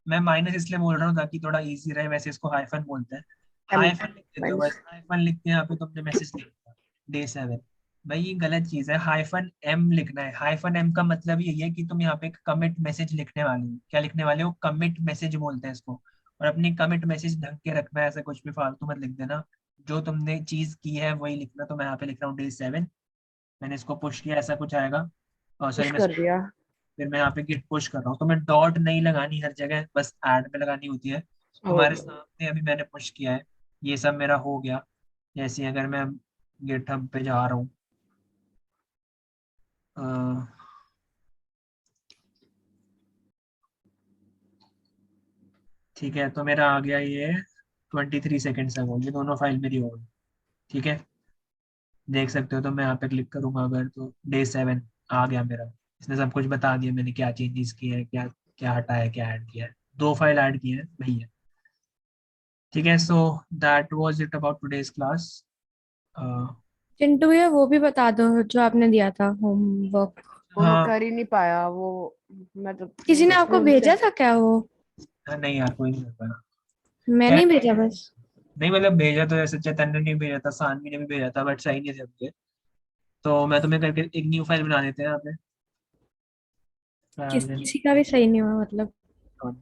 मैं माइनस इसलिए बोल रहा हूँ ताकि थोड़ा इजी रहे, वैसे इसको हाइफन बोलते हैं। हाइफन लिख देते हो, बस हाइफन लिख के यहाँ पे तुमने मैसेज लिख दिया डे 7। भाई ये गलत चीज है, हाइफन एम लिखना है। हाइफन एम का मतलब यही है कि तुम यहाँ पे एक कमिट मैसेज लिखने वाले हो। क्या लिखने वाले हो? कमिट मैसेज बोलते हैं इसको। और अपनी कमिट मैसेज ढंग के रखना है, ऐसा कुछ भी फालतू मत लिख देना। जो तुमने चीज की है वही लिखना। तो मैं यहाँ पे लिख रहा हूँ डे 7, मैंने इसको पुश किया, ऐसा कुछ आएगा। सॉरी, पुश मैं कर दिया। फिर मैं यहाँ पे गिट पुश कर रहा हूँ, तो मैं डॉट नहीं लगानी हर जगह, बस ऐड में लगानी होती है। तुम्हारे सामने अभी मैंने पुश किया है, ये सब मेरा हो गया। जैसे अगर मैं गिटहब पे जा रहा हूँ, ठीक है, तो मेरा आ गया ये 23 सेकेंड्स अगो, ये दोनों फाइल मेरी हो गई, ठीक है। देख सकते हो, तो मैं यहाँ पे क्लिक करूंगा अगर, तो डे 7 आ गया मेरा। इसने सब कुछ बता दिया मैंने क्या चेंजेस किए हैं, क्या क्या हटाया, क्या ऐड किया है। 2 फाइल ऐड किए हैं भैया, ठीक है। So that was it about today's class. Chintu भैया वो भी बता दो जो आपने दिया था होमवर्क। वो मैं हाँ कर ही नहीं पाया वो, मतलब किसी ने आपको स्कूल से। भेजा था क्या वो? नहीं यार, कोई नहीं कर पाया। मैं खैर नहीं भेजा बस। नहीं, मतलब भेजा तो जैसे चैतन्य ने भेजा था, सानवी ने भी भेजा था, बट सही नहीं थे उनके। तो मैं तुम्हें करके एक न्यू फाइल बना देते हैं यहाँ पे। किसी का भी सही नहीं हुआ मतलब।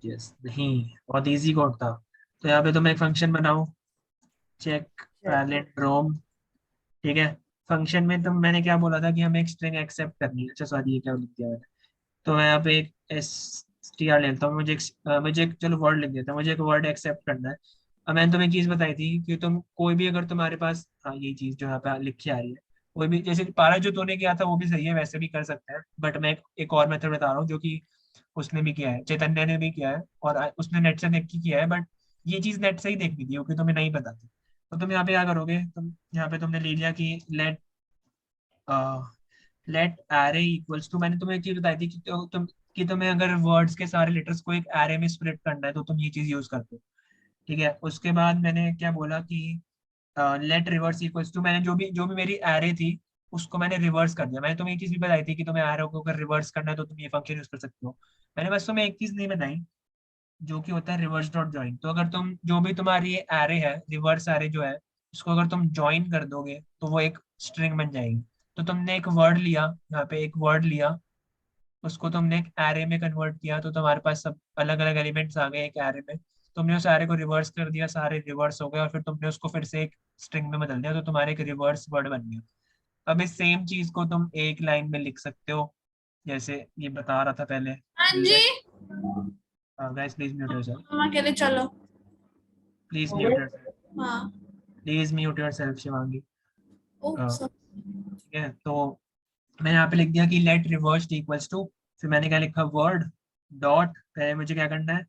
यस, नहीं, बहुत इजी कोड था। तो यहाँ पे तुम एक फंक्शन बनाओ, चेक पैलेंड्रोम, ठीक है। फंक्शन में तुम, मैंने क्या बोला था कि हमें एक स्ट्रिंग एक्सेप्ट करनी है। अच्छा सॉरी, ये क्या लिख दिया मैंने। तो मैं यहाँ पे एक str लेता हूँ, मुझे एक चलो वर्ड लिख देता हूँ, मुझे एक वर्ड एक्सेप्ट करना है। अब मैंने तुम्हें चीज बताई थी कि तुम कोई भी, अगर तुम्हारे पास, हाँ ये चीज जो यहाँ पे लिखी आ रही है, कोई भी, जैसे पारा जो तूने किया था वो भी सही है, वैसे भी कर सकते हैं। बट मैं एक और मेथड बता रहा हूँ जो कि उसने भी किया है, चैतन्य ने भी किया है, और उसने नेट से देख के किया है। बट ये चीज नेट से ही देखनी थी क्योंकि तुम्हें नहीं पता थी। तो तुम यहाँ पे क्या करोगे, तुम यहाँ पे तुमने ले लिया कि लेट एरे इक्वल्स टू, मैंने तुम्हें एक चीज बताई थी कि तुम्हें अगर वर्ड्स के सारे लेटर्स को एक एरे में स्प्लिट करना है तो तुम ये चीज यूज करते हो, ठीक है। उसके बाद मैंने क्या बोला कि लेट रिवर्स इक्वल्स टू, मैंने जो भी मेरी एरे थी उसको मैंने रिवर्स कर दिया। मैंने तुम्हें एक चीज भी बताई थी कि तुम्हें एरे को अगर रिवर्स करना है तो तुम ये फंक्शन यूज कर सकते हो। मैंने बस तुम्हें एक चीज नहीं बताई जो कि होता है रिवर्स डॉट ज्वाइन। तो अगर तुम जो भी तुम्हारी ये एरे है, रिवर्स एरे जो है, उसको अगर तुम ज्वाइन कर दोगे तो वो एक स्ट्रिंग बन जाएगी। तो तुमने एक वर्ड लिया, यहाँ पे एक वर्ड लिया, उसको तुमने एक एरे में कन्वर्ट किया, तो तुम्हारे पास सब अलग अलग एलिमेंट्स आ गए एक एरे में। तुमने उस एरे को रिवर्स कर दिया, सारे रिवर्स हो गए, और फिर तुमने उसको फिर से एक स्ट्रिंग में बदल दिया, तो तुम्हारे एक रिवर्स वर्ड बन गया। अब इस सेम चीज को तुम एक लाइन में लिख सकते हो, जैसे ये बता रहा था पहले। हाँ जी, गाइस प्लीज म्यूट योरसेल्फ, मामा के लिए चलो। प्लीज म्यूट योरसेल्फ, हाँ। Please mute yourself Shivangi. Oh, ठीक है, तो मैंने यहाँ पे लिख दिया कि लेट रिवर्स इक्वल्स टू, फिर मैंने क्या लिखा, वर्ड डॉट, पहले मुझे क्या करना है,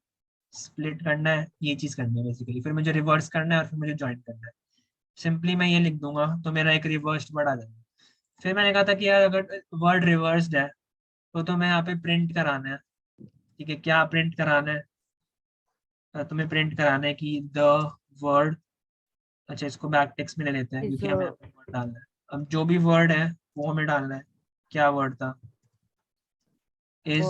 स्प्लिट करना है, ये चीज करनी है बेसिकली, फिर मुझे रिवर्स करना है और फिर मुझे ज्वाइन करना है। सिंपली मैं ये लिख दूंगा तो मेरा एक रिवर्स्ड वर्ड आ जाएगा। फिर मैंने कहा था कि यार अगर वर्ड रिवर्स्ड है तो तुम्हें यहाँ पे प्रिंट कराना है, ठीक है। क्या प्रिंट कराना है, तुम्हें प्रिंट कराना है कि द वर्ड, अच्छा इसको बैक टेक्स्ट में ले लेते हैं Is क्योंकि हमें यहाँ पे वर्ड डालना है। अब जो भी वर्ड है वो हमें डालना है। क्या वर्ड था, इज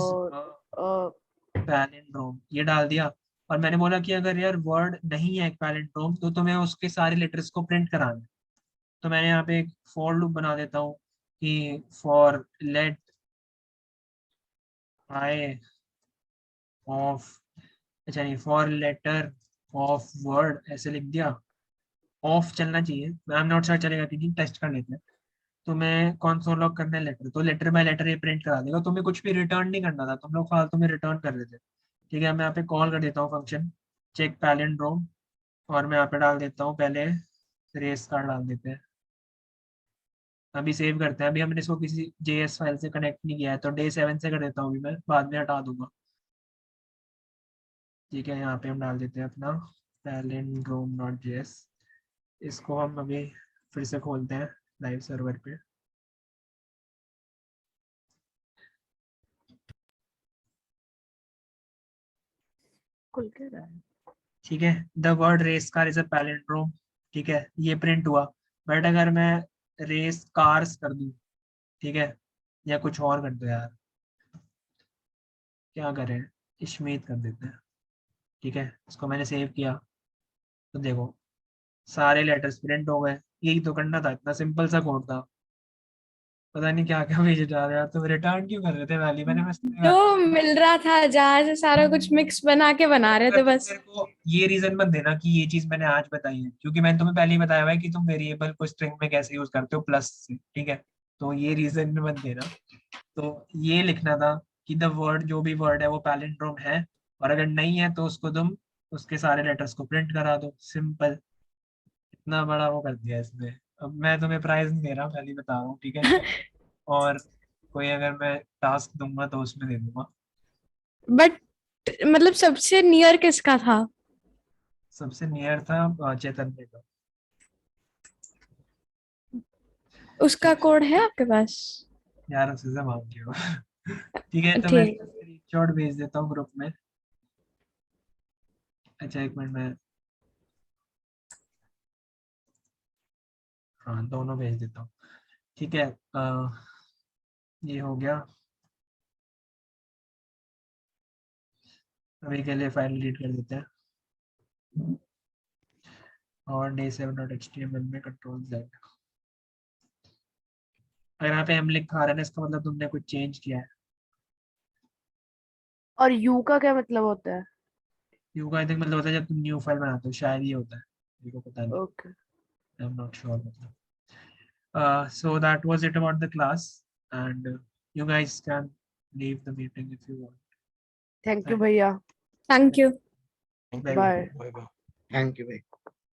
पैलिंड्रोम, ये डाल दिया। और मैंने बोला कि अगर यार वर्ड नहीं है एक पैलिंड्रोम तो तुम्हें उसके सारे लेटर्स को प्रिंट कराना है। तो मैंने यहाँ पे एक फॉर लूप बना देता हूँ कि फॉर लेट आई ऑफ, अच्छा नहीं, फॉर लेटर ऑफ वर्ड ऐसे लिख दिया। ऑफ चलना चाहिए, आई एम नॉट श्योर चलेगा कि नहीं, टेस्ट कर लेते हैं। तो मैं कंसोल लॉग करना है लेटर, तो लेटर बाय लेटर ये प्रिंट करा देगा। तुम्हें कुछ भी रिटर्न नहीं करना था, तुम लोग फालतू में रिटर्न कर रहे थे, ठीक है। मैं यहाँ पे कॉल कर देता हूँ फंक्शन चेक पैलिंड्रोम, और मैं यहाँ पे डाल देता हूँ, पहले रेस कार्ड डाल देते हैं। अभी सेव करते हैं, अभी हमने इसको किसी JS फाइल से कनेक्ट नहीं किया है, तो डे 7 से कर देता हूँ अभी मैं, बाद में हटा दूंगा, ठीक है। यहाँ पे हम डाल देते हैं अपना palindrome.js, इसको हम अभी फिर से खोलते हैं लाइव सर्वर पे। खुल के रहा है। ठीक है, the word race car is a palindrome, ठीक है, ये प्रिंट हुआ। बट अगर मैं रेस कार्स कर दूं, ठीक है, या कुछ और कर दो यार, क्या करें, इश्मीत कर देते हैं, ठीक है। इसको मैंने सेव किया तो देखो सारे लेटर्स प्रिंट हो गए। यही तो करना था, इतना सिंपल सा कोड था। पता नहीं क्या क्या भेजे जा रहे हैं, तुम रिटर्न क्यों कर रहे थे वैली, मैंने बस जो मिल रहा था जहाँ से सारा कुछ मिक्स बना के बना रहे थे बस। मेरे को ये रीजन मत देना कि ये चीज मैंने आज बताई है, क्योंकि मैंने तुम्हें पहले ही बताया हुआ है कि तुम वेरिएबल को स्ट्रिंग में कैसे यूज करते हो, प्लस से, ठीक है। तो ये रीजन मत देना। तो ये लिखना था कि द वर्ड, जो भी वर्ड है वो पैलिंड्रोम है, और अगर नहीं है तो उसको तुम उसके सारे लेटर्स को प्रिंट करा दो, सिंपल। इतना बड़ा वो कर दिया इसने। अब मैं तुम्हें प्राइज नहीं दे रहा, पहले ही बता रहा हूँ, ठीक है। और कोई अगर मैं टास्क दूंगा तो उसमें दे दूंगा। बट मतलब सबसे नियर किसका था? सबसे नियर था चैतन्य का। उसका कोड है आपके पास? यार उसे से मांग लियो। ठीक है, तो मैं ठीक। स्क्रीनशॉट भेज देता हूँ ग्रुप में। अच्छा एक मिनट में, हाँ दोनों भेज देता हूँ, ठीक है। ये हो गया, अभी के लिए फाइल डिलीट कर देते हैं, और day7.html में Ctrl+Z। अगर यहाँ पे हम लिखा आ रहा है ना, इसका मतलब तुमने कुछ चेंज किया है। और यू का क्या मतलब होता है? यू का आई थिंक मतलब होता है जब तुम न्यू फाइल बनाते हो, शायद ये होता है, मेरे को पता नहीं, okay. I am not sure मतलब। So that was it about the class, and you guys can leave the meeting if you want. Thank you भैया। Thank you. Thank Bye you. bye. Bye. Bye bye. Thank you, bhai.